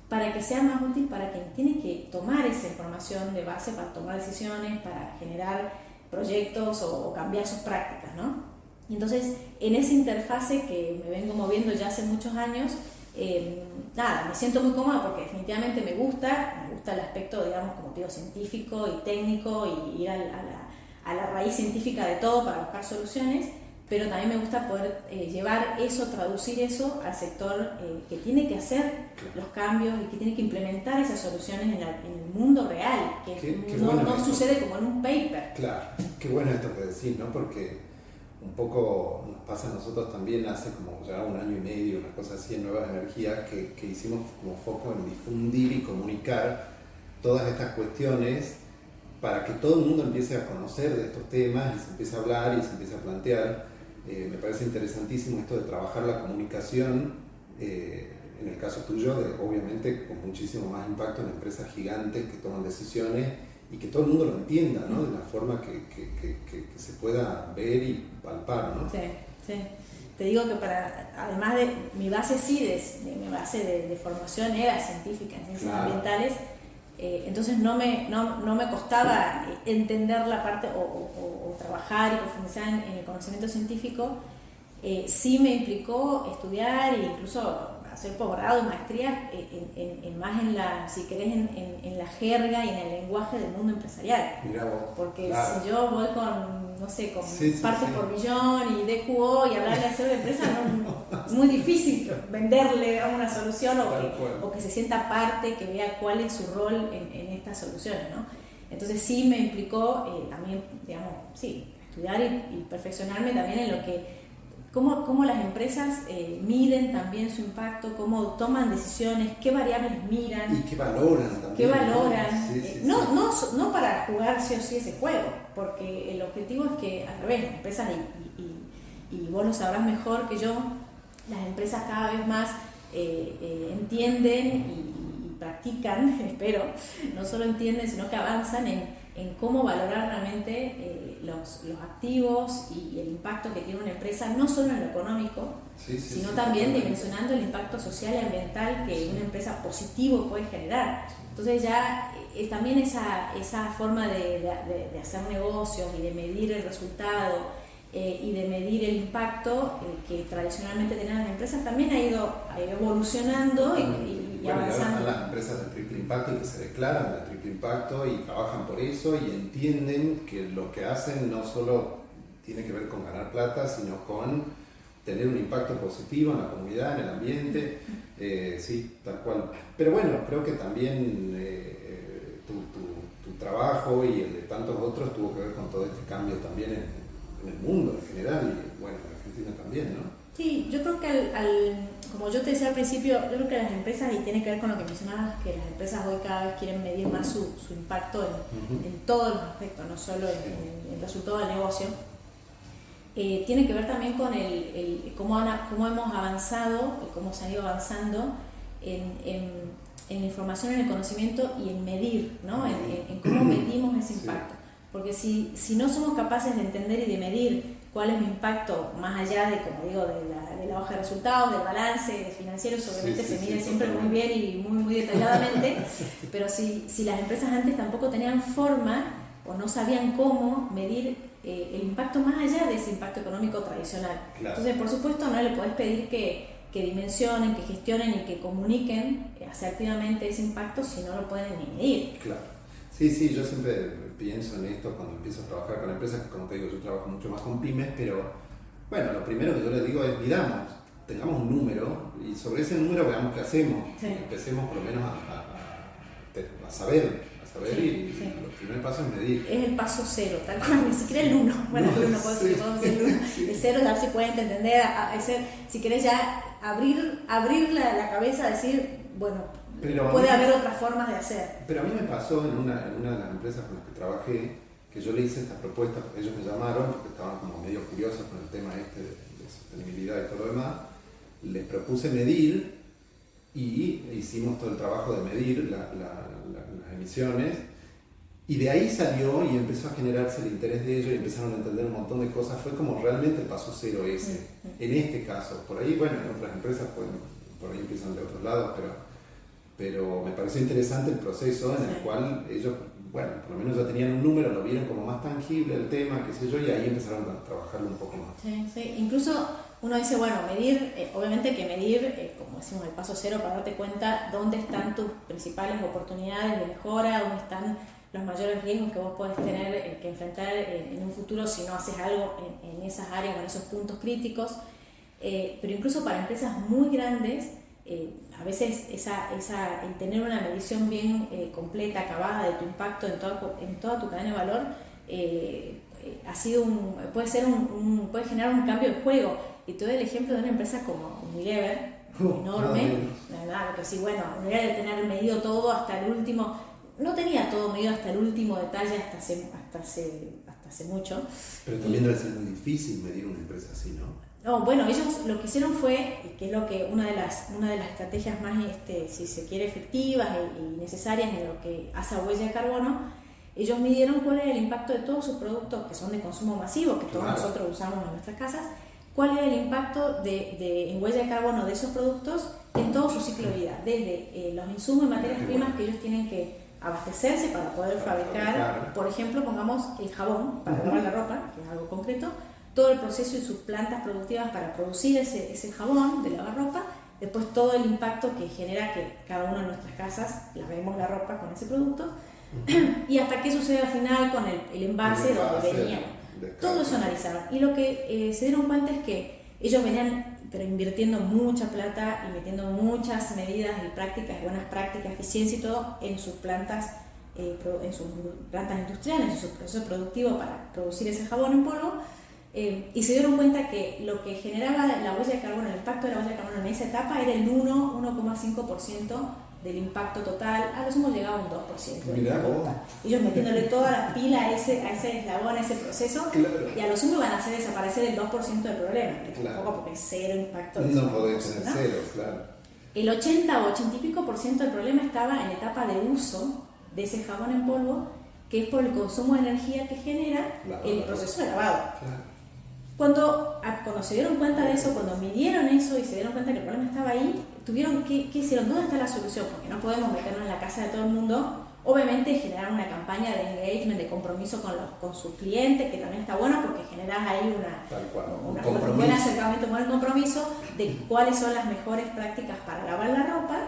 para que sea más útil para quien tiene que tomar esa información de base para tomar decisiones, para generar proyectos o cambiar sus prácticas, ¿no? Y entonces en esa interfase que me vengo moviendo ya hace muchos años, me siento muy cómoda porque definitivamente me gusta el aspecto, digamos, como digo, científico y técnico y ir a la raíz científica de todo para buscar soluciones, pero también me gusta poder llevar eso, traducir eso al sector que tiene que hacer los cambios y que tiene que implementar esas soluciones en el mundo real, que no sucede como en un paper. Claro, qué bueno esto que decís, ¿no? Porque un poco nos pasa a nosotros también hace como ya 1 año y medio, una cosa así en Nuevas Energías, que hicimos como foco en difundir y comunicar todas estas cuestiones para que todo el mundo empiece a conocer de estos temas y se empiece a hablar y se empiece a plantear. Me parece interesantísimo esto de trabajar la comunicación, en el caso tuyo, obviamente con muchísimo más impacto en empresas gigantes que toman decisiones y que todo el mundo lo entienda, ¿no? De una forma que se pueda ver y palpar, ¿no? Sí. Te digo que además de mi base mi base de formación era científica en ciencias ambientales. Entonces no me costaba entender la parte o trabajar y profundizar en el conocimiento científico. Sí me implicó estudiar e incluso hacer posgrado y maestría más si querés, en la jerga y en el lenguaje del mundo empresarial. Mirá vos. Porque si yo voy con partes por millón y DQO y hablarle a hacer de empresa, es muy difícil venderle una solución o que se sienta parte, que vea cuál es su rol en estas soluciones, ¿no? Entonces sí me implicó también, digamos, estudiar y perfeccionarme también en lo que cómo las empresas miden también su impacto, cómo toman decisiones, qué variables miran. Y qué valoran también. Qué valoran. No para jugar sí o sí ese juego, porque el objetivo es que, al revés, las empresas, y vos lo sabrás mejor que yo, las empresas cada vez más entienden y practican, espero, no solo entienden, sino que avanzan en cómo valorar realmente los activos y el impacto que tiene una empresa, no solo en lo económico, sino también dimensionando el impacto social y ambiental que una empresa positivo puede generar. Entonces ya también esa forma de hacer negocios y de medir el resultado y de medir el impacto que tradicionalmente tenían las empresas también ha ido evolucionando y avanzando. Las empresas de triple impacto y que se declaran de triple impacto y trabajan por eso y entienden que lo que hacen no solo tiene que ver con ganar plata, sino con tener un impacto positivo en la comunidad, en el ambiente, sí, tal cual. Pero bueno, creo que también tu trabajo y el de tantos otros tuvo que ver con todo este cambio también en el mundo en general y bueno, en Argentina también, ¿no? Sí, yo creo que como yo te decía al principio, yo creo que las empresas, y tiene que ver con lo que mencionabas, que las empresas hoy cada vez quieren medir más su impacto en todos los aspectos, no solo en el resultado del negocio. Tiene que ver también con cómo hemos avanzado y cómo se ha ido avanzando en la información, en el conocimiento y en medir, ¿no? En cómo medimos ese impacto. Porque si no somos capaces de entender y de medir cuál es mi impacto, más allá de, como digo, de la hoja de resultados, del balance, de financieros, obviamente se mide siempre muy bien y muy detalladamente, pero si las empresas antes tampoco tenían forma o no sabían cómo medir el impacto más allá de ese impacto económico tradicional. Claro. Entonces, por supuesto, no le podés pedir que dimensionen, que gestionen y que comuniquen asertivamente ese impacto si no lo pueden ni medir. Claro. Sí, yo siempre pienso en esto cuando empiezo a trabajar con empresas, que como te digo, yo trabajo mucho más con pymes, pero bueno, lo primero que yo les digo es, tengamos un número y sobre ese número veamos qué hacemos. Sí. Empecemos por lo menos a saber y el primer paso es medir. Es el paso cero, tal cual, ni siquiera el 1. Bueno, el 1 podemos decir el 1. El 0 es darse cuenta, entender, si querés ya abrir la cabeza, decir, bueno, puede haber otras formas de hacer. Pero a mí me pasó en una de las empresas con las que trabajé, que yo le hice esta propuesta, ellos me llamaron porque estaban como medio curiosos con el tema de sostenibilidad y todo lo demás. Les propuse medir y hicimos todo el trabajo de medir las emisiones, y de ahí salió y empezó a generarse el interés de ellos y empezaron a entender un montón de cosas. Fue como realmente el paso cero ese, en este caso. Por ahí, bueno, en otras empresas por ahí empiezan de otros lados, pero me pareció interesante el proceso en el cual ellos, bueno, por lo menos ya tenían un número, lo vieron como más tangible el tema, qué sé yo, y ahí empezaron a trabajarlo un poco más. Sí. Incluso uno dice, bueno, medir, obviamente que medir, como decimos, el paso cero, para darte cuenta dónde están tus principales oportunidades de mejora, dónde están los mayores riesgos que vos podés tener que enfrentar en un futuro si no haces algo en esas áreas o en esos puntos críticos. Pero incluso para empresas muy grandes, a veces el tener una medición bien completa, acabada de tu impacto en toda tu cadena de valor, puede generar un cambio de juego. Y te doy el ejemplo de una empresa como Unilever, enorme, verdad, que sí, bueno, Unilever de tener medido todo hasta el último, no tenía todo medido hasta el último detalle hasta hace mucho. Pero también debe ser muy difícil medir una empresa así, ¿no? No, bueno, ellos lo que hicieron fue, que es lo que una de las estrategias más, si se quiere, efectivas y necesarias en lo que hace a huella de carbono, ellos midieron cuál era el impacto de todos sus productos que son de consumo masivo, que todos nosotros usamos en nuestras casas, cuál era el impacto en huella de carbono de esos productos en todo su ciclo de vida, desde los insumos y materias primas que ellos tienen que abastecerse para poder fabricar, por ejemplo, pongamos el jabón para lavar la ropa, que es algo concreto, todo el proceso y sus plantas productivas para producir ese jabón de lavar ropa, después todo el impacto que genera que cada una de nuestras casas lavemos la ropa con ese producto, y hasta qué sucede al final con el envase donde venía. Todo eso analizaron, y lo que se dieron cuenta es que ellos venían invirtiendo mucha plata y metiendo muchas medidas y buenas prácticas, eficiencia y todo en sus plantas industriales, en su proceso productivo para producir ese jabón en polvo. Y se dieron cuenta que lo que generaba la huella de carbono, el impacto de la huella de carbono en esa etapa era el 1,5% del impacto total. A lo sumo llegaba a un 2% del impacto total. Ellos metiéndole toda la pila a ese eslabón, a ese proceso, y a lo sumo van a hacer desaparecer el 2% del problema, que tampoco porque es cero impacto. No podés tener cero, claro. El 80 o 80 y pico por ciento del problema estaba en la etapa de uso de ese jabón en polvo, que es por el consumo de energía que genera el proceso de lavado. Claro. Cuando se dieron cuenta de eso, cuando midieron eso y se dieron cuenta que el problema estaba ahí, ¿qué hicieron? ¿Dónde está la solución? Porque no podemos meternos en la casa de todo el mundo. Obviamente generar una campaña de engagement, de compromiso con sus clientes, que también está bueno porque generas ahí un buen acercamiento, un buen compromiso de cuáles son las mejores prácticas para lavar la ropa,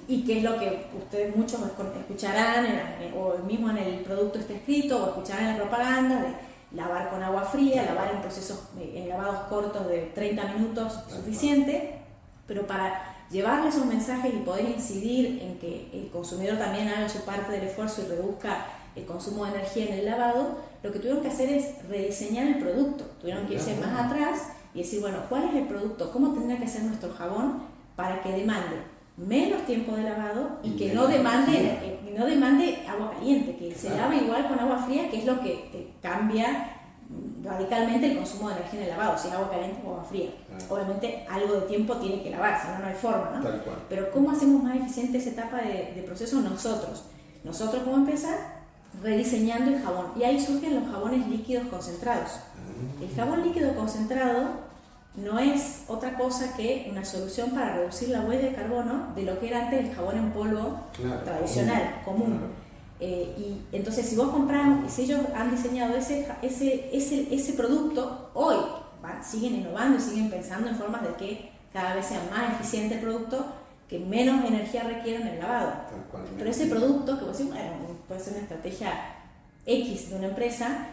y qué es lo que ustedes muchos escucharán o mismo en el producto está escrito, o escucharán en la propaganda de lavar con agua fría, lavar en lavados cortos de 30 minutos suficiente, pero para llevarle esos mensajes y poder incidir en que el consumidor también haga su parte del esfuerzo y reduzca el consumo de energía en el lavado, lo que tuvieron que hacer es rediseñar el producto. Tuvieron que irse más atrás y decir, bueno, ¿cuál es el producto? ¿Cómo tendría que ser nuestro jabón para que demande menos tiempo de lavado y que menos no demande agua caliente, que se lave igual con agua fría, que es lo que te cambia radicalmente el consumo de energía en el lavado, si es agua caliente o agua fría. Obviamente algo de tiempo tiene que lavarse, no hay forma, ¿no? Tal cual. Pero ¿cómo hacemos más eficiente esa etapa de proceso nosotros? Nosotros como empresa, rediseñando el jabón. Y ahí surgen los jabones líquidos concentrados. El jabón líquido concentrado no es otra cosa que una solución para reducir la huella de carbono de lo que era antes el jabón en polvo tradicional, común. Claro. Y entonces si vos comprás, si ellos han diseñado ese producto, hoy siguen innovando y siguen pensando en formas de que cada vez sea más eficiente el producto, que menos energía requiere en el lavado. Pero ese producto, que vos decís, bueno, puede ser una estrategia X de una empresa,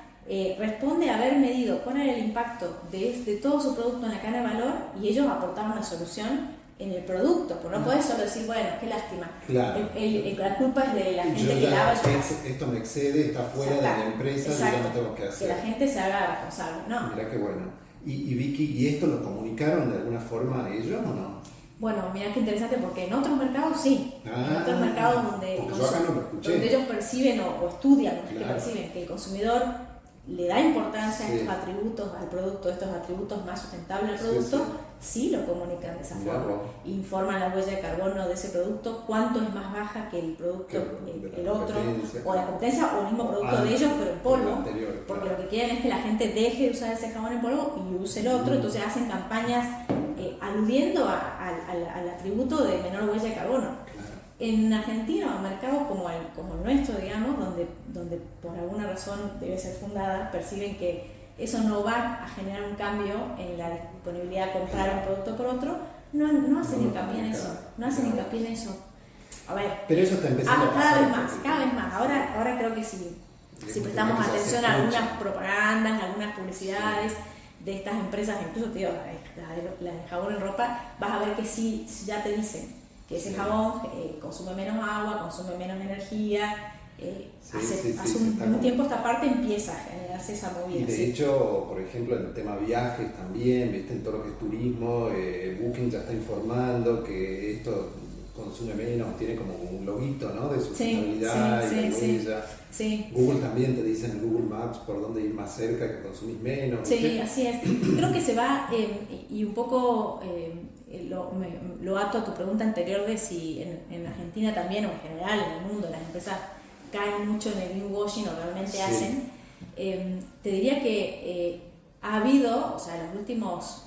responde a haber medido cuál era el impacto de todo su producto en la cadena de valor y ellos aportaban una solución en el producto, porque no podés solo decir, bueno, qué lástima. Claro. La culpa es de la gente que lava su casa. Esto me excede, está fuera de la empresa, yo ya no tengo que hacer. Que la gente se haga responsable, ¿no? Mirá qué bueno. Y Vicky, ¿y esto lo comunicaron de alguna forma a ellos o no? Bueno, mirá qué interesante, porque en otros mercados sí. En otros mercados donde ellos perciben o estudian que perciben que el consumidor le da importancia a estos atributos al producto, estos atributos más sustentables al producto, sí lo comunican de esa forma. Informan la huella de carbono de ese producto, cuánto es más baja que el producto, el otro, o la competencia, o el mismo producto de ellos, pero en polvo, porque lo que quieren es que la gente deje de usar ese jabón en polvo y use el otro, entonces hacen campañas aludiendo al atributo de menor huella de carbono. En Argentina, mercados como el nuestro, digamos, donde por alguna razón debe ser fundada, perciben que eso no va a generar un cambio en la disponibilidad de comprar un producto por otro, no hacen hincapié en eso. No hacen hincapié en eso. A ver, pero eso está empezando a pasar. Cada vez más. Ahora creo que si prestamos atención a algunas propagandas, a algunas publicidades de estas empresas, incluso te digo, la de jabón en ropa, vas a ver que sí, ya te dicen que ese jabón consume menos agua, consume menos energía. Hace un tiempo esta parte empieza a generarse esa movida. Y de hecho, por ejemplo, en el tema viajes también, ¿viste? En todo lo que es turismo, Booking ya está informando que esto consume menos, tiene como un loguito, ¿no? De sustentabilidad y la huella. Sí. Google también te dice en Google Maps por dónde ir más cerca, que consumís menos. Sí, ¿viste? así es. Creo que se va, y un poco lo ato a tu pregunta anterior de si en Argentina también, o en general en el mundo, las empresas caen mucho en el greenwashing o realmente hacen. Te diría que ha habido, o sea, en los últimos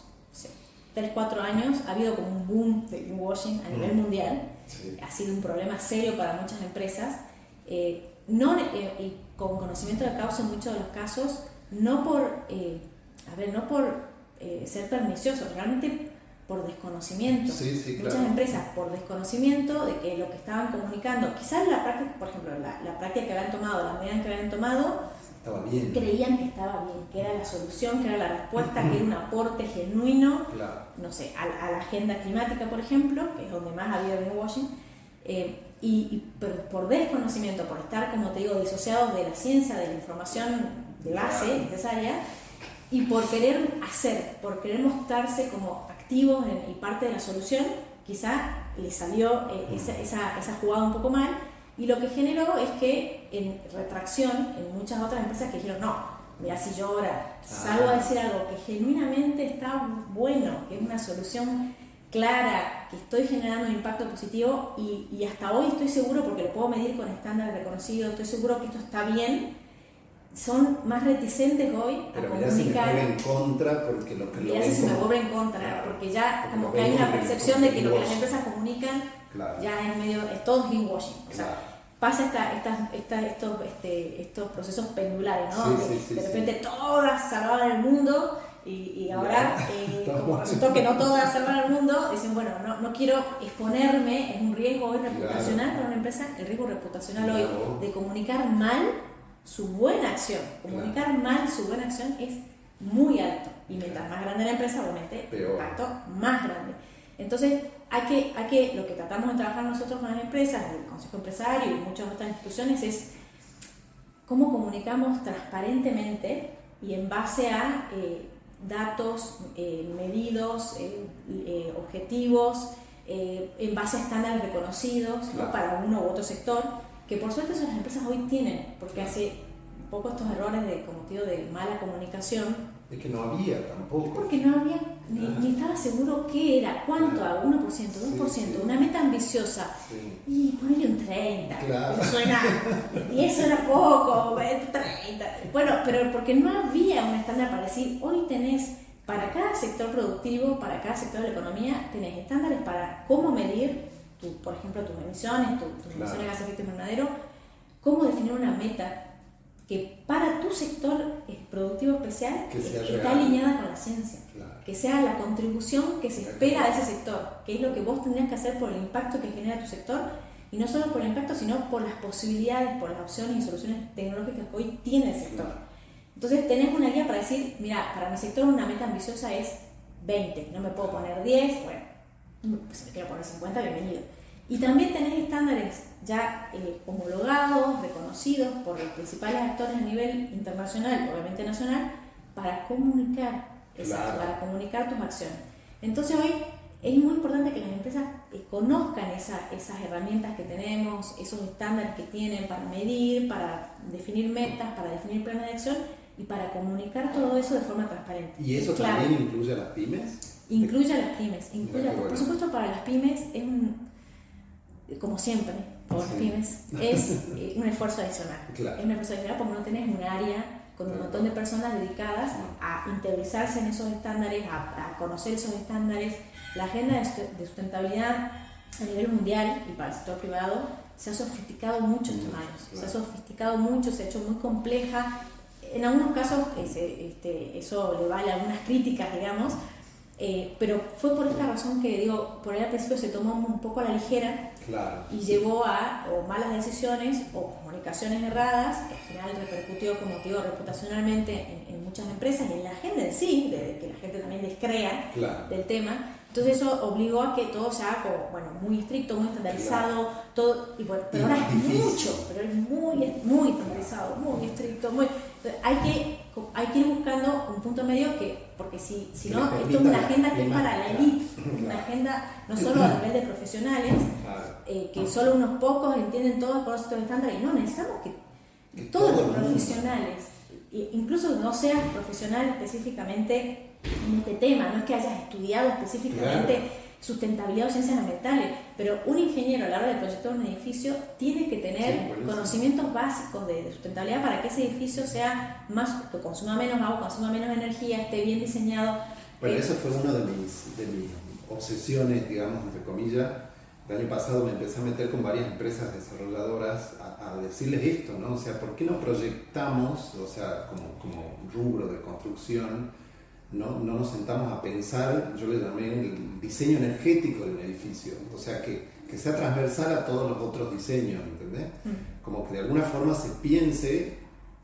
3-4 años, ha habido como un boom de greenwashing a nivel mundial. Ha sido un problema serio para muchas empresas. Y con conocimiento de causa en muchos de los casos, no por ser perniciosos, realmente por desconocimiento. Muchas empresas por desconocimiento de que lo que estaban comunicando, quizás la práctica, por ejemplo, la práctica que habían tomado, la medida que habían tomado, estaba bien. Creían que estaba bien, que era la solución, que era la respuesta, que era un aporte genuino, no sé, a la agenda climática, por ejemplo, que es donde más ha habido greenwashing, pero por desconocimiento, por estar, como te digo, disociados de la ciencia, de la información de base necesaria, y por querer por querer mostrarse como activos y parte de la solución, quizá les salió esa jugada un poco mal, y lo que generó es que en retracción en muchas otras empresas que dijeron, no, mira, si yo ahora salgo a decir algo que genuinamente está bueno, que es una solución clara, que estoy generando un impacto positivo, y hasta hoy estoy seguro, porque lo puedo medir con estándares reconocidos, estoy seguro que esto está bien, son más reticentes hoy a comunicar. Si me vuelve en contra, porque lo que lo ven se me vuelve en contra, porque ya como que hay una percepción de que lo que las empresas comunican ya es todo greenwashing. O sea, pasa estos procesos pendulares, ¿no? De repente todas salvaban el mundo y ahora, como resultó que no todas salvan el mundo, dicen, bueno, no quiero exponerme, es un riesgo hoy reputacional para una empresa, el riesgo reputacional hoy de comunicar mal su buena acción. Comunicar mal su buena acción es muy alto, y mientras más grande la empresa, obviamente, el impacto más grande. Entonces, lo que tratamos de trabajar nosotros con las empresas, el Consejo Empresario y muchas otras instituciones, es cómo comunicamos transparentemente y en base a datos medidos, objetivos, en base a estándares reconocidos, ¿no? Para uno u otro sector, que por suerte esas empresas hoy tienen, porque hace poco estos errores como te digo, de mala comunicación. Es que no había tampoco. Porque no había, ni estaba seguro qué era, cuánto, 1%, 2%, sí. Una meta ambiciosa. Sí. Y ponerle un 30%. Claro. Suena, 10 era poco, 30%. Bueno, pero porque no había un estándar para decir, hoy tenés, para cada sector productivo, para cada sector de la economía, tenés estándares para cómo medir, por ejemplo, tus emisiones, tus emisiones de gases de efecto invernadero, cómo definir una meta que para tu sector productivo especial está alineada con la ciencia, que sea la contribución que se espera de ese sector, que es lo que vos tendrías que hacer por el impacto que genera tu sector, y no solo por el impacto, sino por las posibilidades, por las opciones y soluciones tecnológicas que hoy tiene el sector. Entonces tenés una guía para decir, mira, para mi sector una meta ambiciosa es 20, no me puedo poner 10, bueno, pues si me quiero poner 50, bienvenido. Y también tenés estándares ya homologados, reconocidos por los principales actores a nivel internacional, obviamente nacional, para comunicar, para comunicar tus acciones. Entonces hoy es muy importante que las empresas conozcan esas herramientas que tenemos, esos estándares que tienen para medir, para definir metas, para definir planes de acción y para comunicar todo eso de forma transparente. ¿Y eso también incluye a las pymes? Incluye a las pymes. Por supuesto, para las pymes es como siempre, por las pymes, es un esfuerzo adicional. Es un esfuerzo adicional porque no tenés un área con un montón de personas dedicadas a interiorizarse en esos estándares, a conocer esos estándares. La agenda de sustentabilidad a nivel mundial y para el sector privado se ha sofisticado mucho estos años. Se ha sofisticado mucho, se ha hecho muy compleja. En algunos casos eso le vale algunas críticas, digamos, pero fue por esta razón que, digo, por ahí al principio se tomó un poco a la ligera y llevó a o malas decisiones o comunicaciones erradas, que al final repercutió, como te digo, reputacionalmente en muchas empresas y en la agenda en sí, de que la gente también descrea del tema. Entonces eso obligó a que todo se haga muy estricto, muy estandarizado, todo, y bueno, pero ahora es mucho, pero es muy estandarizado, muy estricto, hay que ir buscando un punto medio porque si no, esto es una agenda que es para la élite, una agenda no solo a nivel de profesionales, que solo unos pocos entienden todos por estos estándares, y no, necesitamos que todos los profesionales, incluso no seas profesional específicamente en este tema, no es que hayas estudiado específicamente sustentabilidad o ciencias ambientales, pero un ingeniero a la hora de proyectar un edificio tiene que tener conocimientos básicos de sustentabilidad para que ese edificio sea que consuma menos agua, consuma menos energía, esté bien diseñado. Bueno, eso fue una de mis obsesiones, digamos, entre comillas. El año pasado me empecé a meter con varias empresas desarrolladoras a decirles esto, ¿no? O sea, ¿por qué no proyectamos, o sea, como rubro de construcción, no nos sentamos a pensar, yo le llamé el diseño energético del edificio, o sea, que sea transversal a todos los otros diseños, ¿entendés? Como que de alguna forma se piense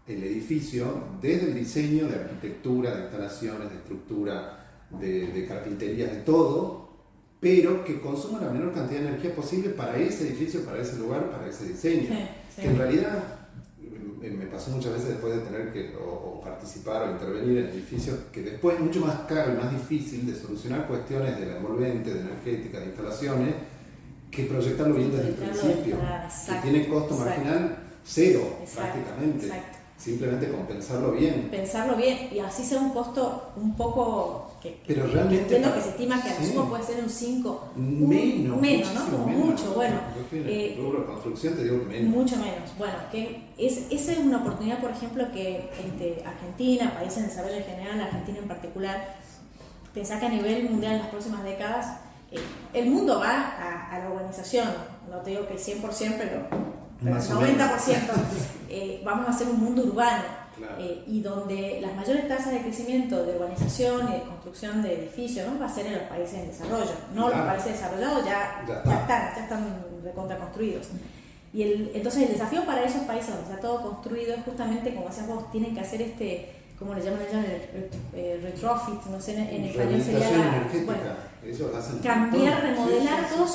el edificio desde el diseño de arquitectura, de instalaciones, de estructura, de carpinterías, de todo, pero que consuma la menor cantidad de energía posible para ese edificio, para ese lugar, para ese diseño. Que en realidad me pasó muchas veces después de tener que o participar o intervenir en edificios que después es mucho más caro y más difícil de solucionar cuestiones de la envolvente, de energética, de instalaciones, que proyectarlo bien desde el principio, que tiene costo marginal cero prácticamente. Simplemente con pensarlo bien. Pensarlo bien y así sea un costo un poco pero realmente entiendo que se estima que a lo puede ser un 5 menos, ¿no? Como mucho, bueno. Rubro construcción te digo que menos. Mucho menos. Bueno, esa es una oportunidad, por ejemplo, que Argentina, países en desarrollo en general, Argentina en particular, pensá que a nivel mundial en las próximas décadas el mundo va a la urbanización, no te digo que el 100%, pero el 90%. Vamos a hacer un mundo urbano. Y donde las mayores tasas de crecimiento de urbanización y de construcción de edificios, ¿no? Va a ser en los países en desarrollo. No los países desarrollados ya están recontra construidos. Y entonces el desafío para esos países donde está todo construido es justamente, como decías vos, tienen que hacer ¿cómo le llaman ellos? El retrofit, no sé, en español sería cambiar, remodelar todo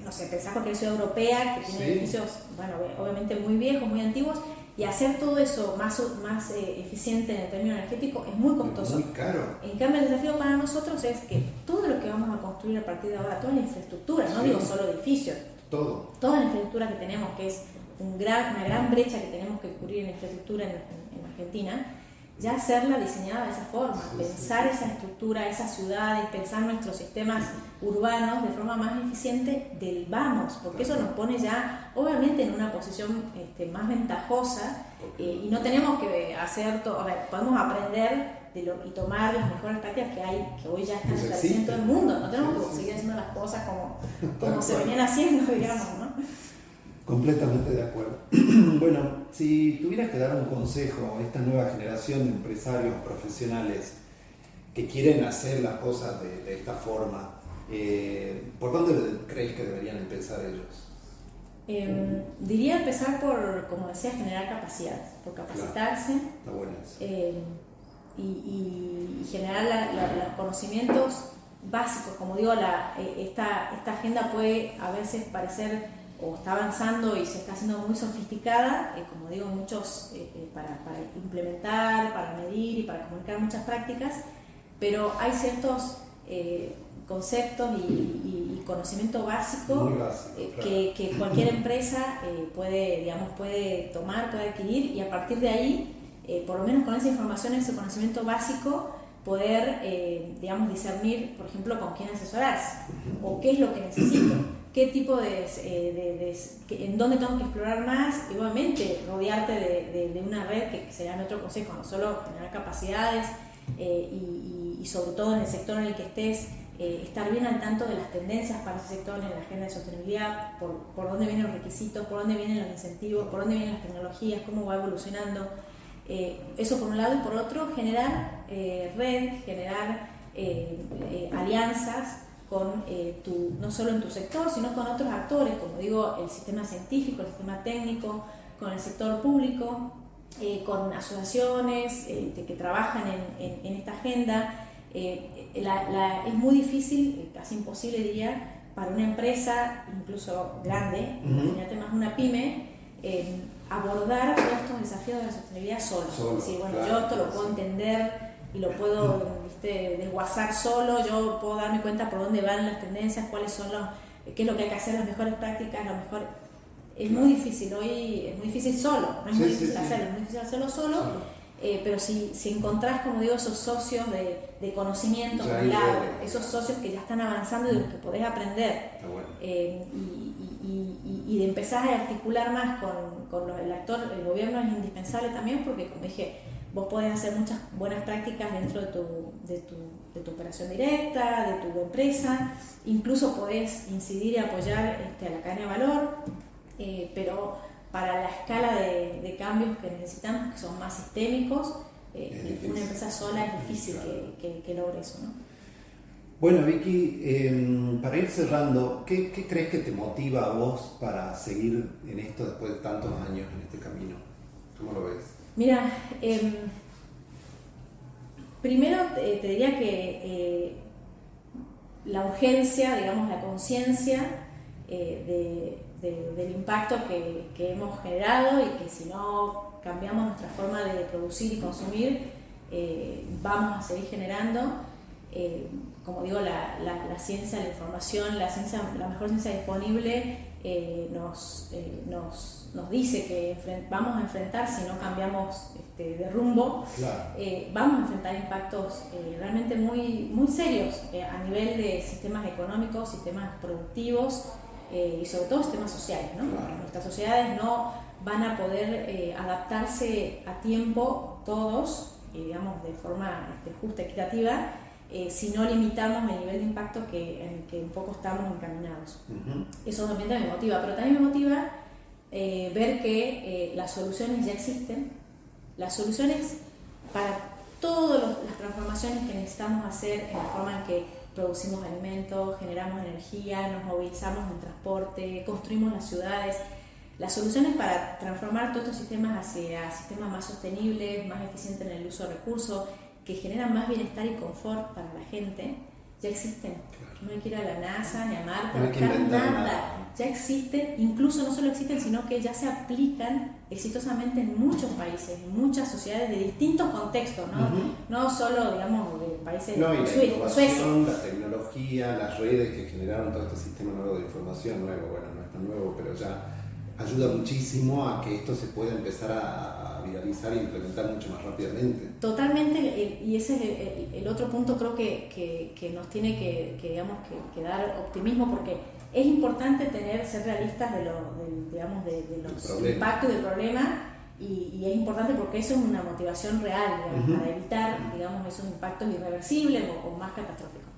no sé, pensás cualquier ciudad europea que tiene edificios, obviamente muy viejos, muy antiguos, y hacer todo eso más eficiente en el término energético es muy costoso. Es muy caro. En cambio, el desafío para nosotros es que todo todo lo que vamos a construir a partir de ahora, toda la infraestructura, no digo solo edificios, toda la infraestructura que tenemos, que es una gran brecha que tenemos que cubrir en infraestructura en Argentina, ya hacerla diseñada de esa forma, pensar esa estructura, esas ciudades, pensar nuestros sistemas urbanos de forma más eficiente del vamos, porque eso nos pone ya obviamente en una posición más ventajosa, y no tenemos que hacer todo, a ver, podemos aprender y tomar las mejores prácticas que hoy ya están establecidas en todo el mundo, no tenemos que seguir haciendo las cosas como se venían haciendo, digamos, ¿no? Completamente de acuerdo. Bueno, si tuvieras que dar un consejo a esta nueva generación de empresarios profesionales que quieren hacer las cosas de esta forma, ¿por dónde crees que deberían empezar ellos? Diría empezar por, como decía, generar capacidades, por capacitarse. Claro, está bueno eso. Y generar los conocimientos básicos. Como digo, esta agenda puede a veces parecer o está avanzando y se está haciendo muy sofisticada, como digo, muchos para implementar, para medir y para comunicar muchas prácticas, pero hay ciertos conceptos y conocimiento básico, que cualquier empresa puede tomar, puede adquirir, y a partir de ahí, por lo menos con esa información, ese conocimiento básico, poder discernir, por ejemplo, con quién asesorarse o qué es lo que necesito, qué tipo en dónde tengo que explorar más, y obviamente rodearte de una red, que sería nuestro consejo, no solo generar capacidades y sobre todo en el sector en el que estés, estar bien al tanto de las tendencias para ese sector en la agenda de sostenibilidad, por dónde vienen los requisitos, por dónde vienen los incentivos, por dónde vienen las tecnologías, cómo va evolucionando. Eso por un lado, y por otro generar red, generar alianzas con no solo en tu sector, sino con otros actores, como digo, el sistema científico, el sistema técnico, con el sector público, con asociaciones que trabajan en esta agenda. Es muy difícil, casi imposible diría, para una empresa, incluso grande, imagínate más una pyme, abordar todos estos desafíos de la sostenibilidad solo. Sí, bueno, claro, yo esto lo puedo entender y lo puedo desguazar solo, yo puedo darme cuenta por dónde van las tendencias, qué es lo que hay que hacer, las mejores prácticas, es muy difícil hoy, es muy difícil solo, no es muy difícil hacerlo, es muy difícil hacerlo solo, pero si encontrás, como digo, esos socios de conocimiento, por un lado, esos socios que ya están avanzando y de los que podés aprender, y de empezar a articular más con el gobierno es indispensable también, porque como dije, vos podés hacer muchas buenas prácticas dentro de tu operación directa, de tu empresa, incluso podés incidir y apoyar a la cadena de valor, pero para la escala de cambios que necesitamos, que son más sistémicos, una empresa sola es difícil que logre eso, ¿no? Bueno, Vicky, para ir cerrando, ¿qué crees que te motiva a vos para seguir en esto después de tantos años en este camino? ¿Cómo lo ves? Mira, primero te diría que la urgencia, digamos, la conciencia del impacto que hemos generado, y que si no cambiamos nuestra forma de producir y consumir, vamos a seguir generando. Como digo, la ciencia, la información, la mejor ciencia disponible nos dice que vamos a enfrentar, si no cambiamos de rumbo, vamos a enfrentar impactos realmente muy, muy serios a nivel de sistemas económicos, sistemas productivos, y sobre todo sistemas sociales, ¿no? Porque nuestras sociedades no van a poder adaptarse a tiempo todos, digamos, de forma justa, equitativa, si no limitamos el nivel de impacto en el que un poco estamos encaminados. Eso obviamente me motiva, pero también me motiva ver que las soluciones ya existen, las soluciones para todas las transformaciones que necesitamos hacer en la forma en que producimos alimentos, generamos energía, nos movilizamos en transporte, construimos las ciudades. Las soluciones para transformar todos estos sistemas hacia sistemas más sostenibles, más eficientes en el uso de recursos, que generan más bienestar y confort para la gente, ya existen. Claro. No hay que ir a la NASA ni a Marte No a hay que buscar inventar nada. nada. Ya existen, incluso no solo existen, sino que ya se aplican exitosamente en muchos países, en muchas sociedades de distintos contextos, ¿no? No solo, digamos, de países No, y la Suecia. innovación, la tecnología, las redes que generaron todo este sistema nuevo de información nuevo, bueno, no es tan nuevo, pero ya ayuda muchísimo a que esto se pueda empezar a viralizar e implementar mucho más rápidamente. Totalmente, y ese es el otro punto, creo que nos tiene digamos, que dar optimismo, porque es importante ser realistas de los impactos del problema, y es importante porque eso es una motivación real, digamos, para evitar, digamos, esos impactos irreversibles o más catastróficos.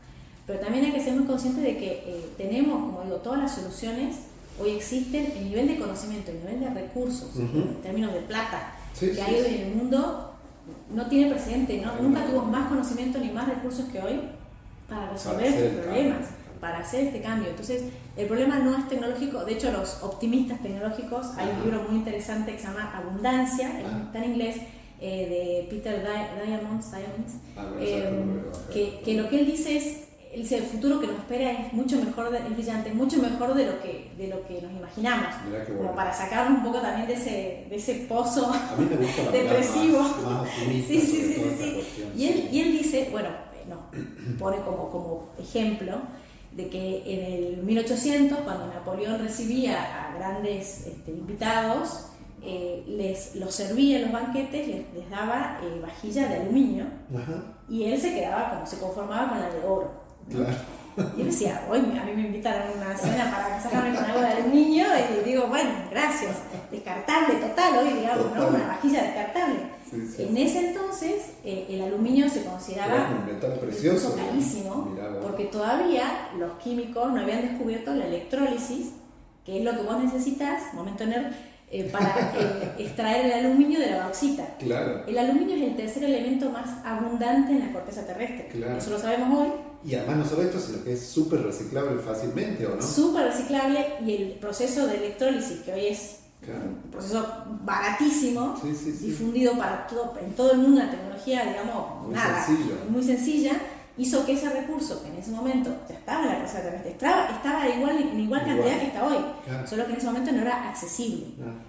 Pero también hay que ser muy conscientes de que tenemos, como digo, todas las soluciones hoy existen. El nivel de conocimiento, el nivel de recursos, en términos de plata, que hay hoy en el mundo no tiene precedente, ¿no? Nunca tuvo más conocimiento ni más recursos que hoy para resolver estos problemas, para hacer este cambio. Entonces, el problema no es tecnológico. De hecho, los optimistas tecnológicos, hay un libro muy interesante que se llama Abundancia, está en inglés, de Peter Diamandis, que lo que él dice es, el futuro que nos espera es mucho mejor, es brillante, es mucho mejor de lo que nos imaginamos. Bueno. Como para sacarnos un poco también de ese pozo a mí me gusta depresivo. Más optimista. Sí. Y él dice, bueno, pone como ejemplo de que en el 1800, cuando Napoleón recibía a grandes invitados, los servía en los banquetes, les daba vajilla de aluminio. Y él se conformaba con la de oro. Claro. Y yo decía, hoy a mí me invitan a una cena para sacarme con algo de aluminio, y digo, bueno, gracias, descartable total hoy, digamos, ¿no? Una vajilla descartable. Sí. En ese entonces el aluminio se consideraba un metal precioso, carísimo, porque todavía los químicos no habían descubierto la electrólisis, que es lo que vos necesitas, momento para extraer el aluminio de la bauxita. Claro. El aluminio es el tercer elemento más abundante en la corteza terrestre. Claro. Eso lo sabemos hoy. Y además no solo esto, sino que es súper reciclable fácilmente, ¿o no? Súper reciclable, y el proceso de electrólisis, que hoy es un proceso baratísimo, difundido en todo el mundo, la tecnología, digamos, muy sencilla, hizo que ese recurso, que en ese momento ya estaba en la corteza terrestre, estaba en igual cantidad que está hoy, solo que en ese momento no era accesible.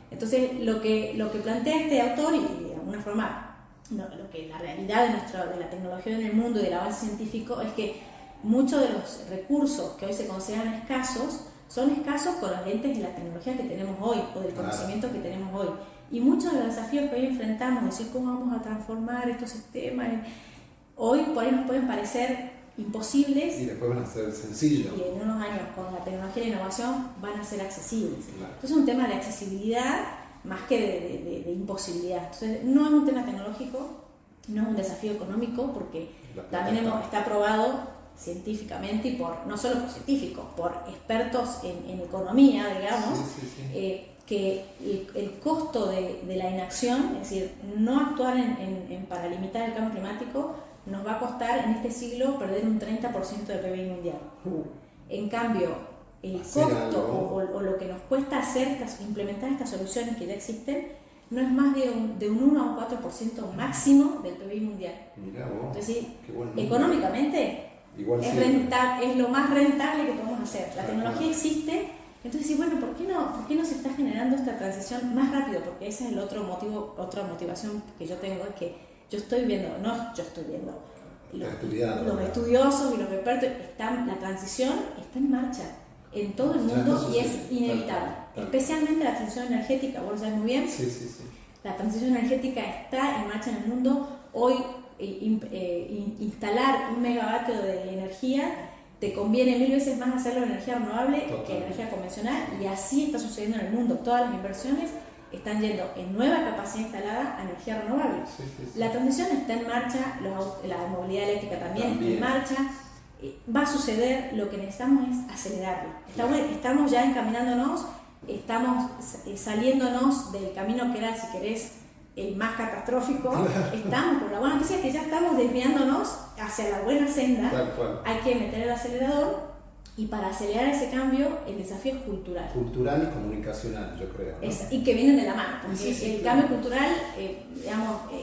Entonces, lo que plantea este autor, y de alguna forma lo que la realidad de la tecnología en el mundo y del avance científico, es que muchos de los recursos que hoy se consideran escasos son escasos con los lentes de la tecnología que tenemos hoy, o del conocimiento que tenemos hoy. Y muchos de los desafíos que hoy enfrentamos, decir cómo vamos a transformar estos sistemas, hoy por ahí nos pueden parecer imposibles, y después van a ser sencillos, y en unos años con la tecnología y la innovación van a ser accesibles. Claro. Entonces es un tema de accesibilidad más que de imposibilidad. Entonces no es un tema tecnológico, no es un desafío económico, porque también está probado científicamente, y no solo por científicos, por expertos en economía, digamos, que el costo de la inacción, es decir, no actuar para limitar el cambio climático, nos va a costar en este siglo perder un 30% del PIB mundial. En cambio, el costo o lo que nos cuesta implementar estas soluciones que ya existen no es más de un 1 a un 4% máximo del PIB mundial. Mirá vos, es decir, qué económicamente es lo más rentable que podemos hacer. La tecnología existe. Entonces, bueno, ¿por qué no se está generando esta transición más rápido? Porque ese es el otro motivo, otra motivación que yo tengo, es que los estudiosos y los expertos, la transición está en marcha en todo el mundo y es inevitable. Especialmente la transición energética, vos lo sabés muy bien. La transición energética está en marcha en el mundo. Hoy, instalar 1 megavatio de energía te conviene 1000 veces más hacerlo en energía renovable que en energía convencional, y así está sucediendo en el mundo. Todas las inversiones están yendo en nueva capacidad instalada a energía renovable. La transición está en marcha, la movilidad eléctrica también está en marcha. Va a suceder, lo que necesitamos es acelerarlo. Estamos ya encaminándonos, estamos saliéndonos del camino que era, si querés, el más catastrófico. Por la buena noticia es que ya estamos desviándonos hacia la buena senda. Tal cual. Hay que meter el acelerador, Y para acelerar ese cambio, el desafío es cultural. Cultural y comunicacional, yo creo, ¿no? Y que vienen de la mano, porque sí, el claro. cambio cultural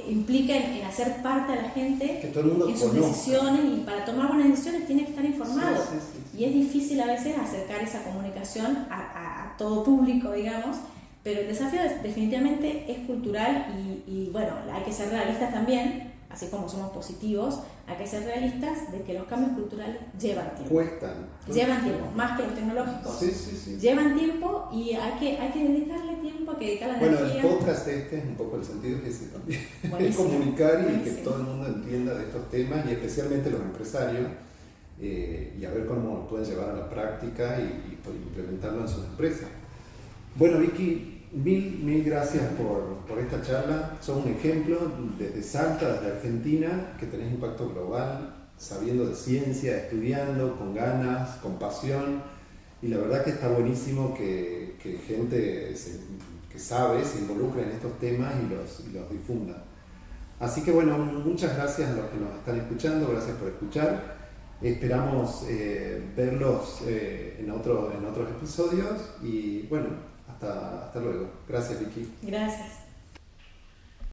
implica en hacer parte a la gente que todo el mundo en sus conozca. decisiones, y para tomar buenas decisiones tiene que estar informado. Sí. Y es difícil a veces acercar esa comunicación a todo público, digamos, pero el desafío definitivamente es cultural y bueno, hay que ser realistas también, así como somos positivos, hay que ser realistas de que los cambios culturales llevan tiempo. Cuestan. Llevan tiempo, más que los tecnológicos. Sí. Llevan tiempo y hay que dedicarle tiempo, hay que dedicar la Bueno, energía. el podcast es un poco el sentido es ese también. Es Buenísimo. comunicar y que Buenísimo. todo el mundo entienda de estos temas y especialmente los empresarios y a ver cómo lo pueden llevar a la práctica y implementarlo en sus empresas. Bueno, Vicky, mil gracias por esta charla. Sos un ejemplo desde Salta, desde Argentina, que tenés impacto global, sabiendo de ciencia, estudiando, con ganas, con pasión. Y la verdad que está buenísimo que gente que sabe se involucre en estos temas y los difunda. Así que bueno, muchas gracias a los que nos están escuchando, gracias por escuchar. Esperamos verlos en otros episodios y bueno, hasta luego. Gracias, Vicky. Gracias.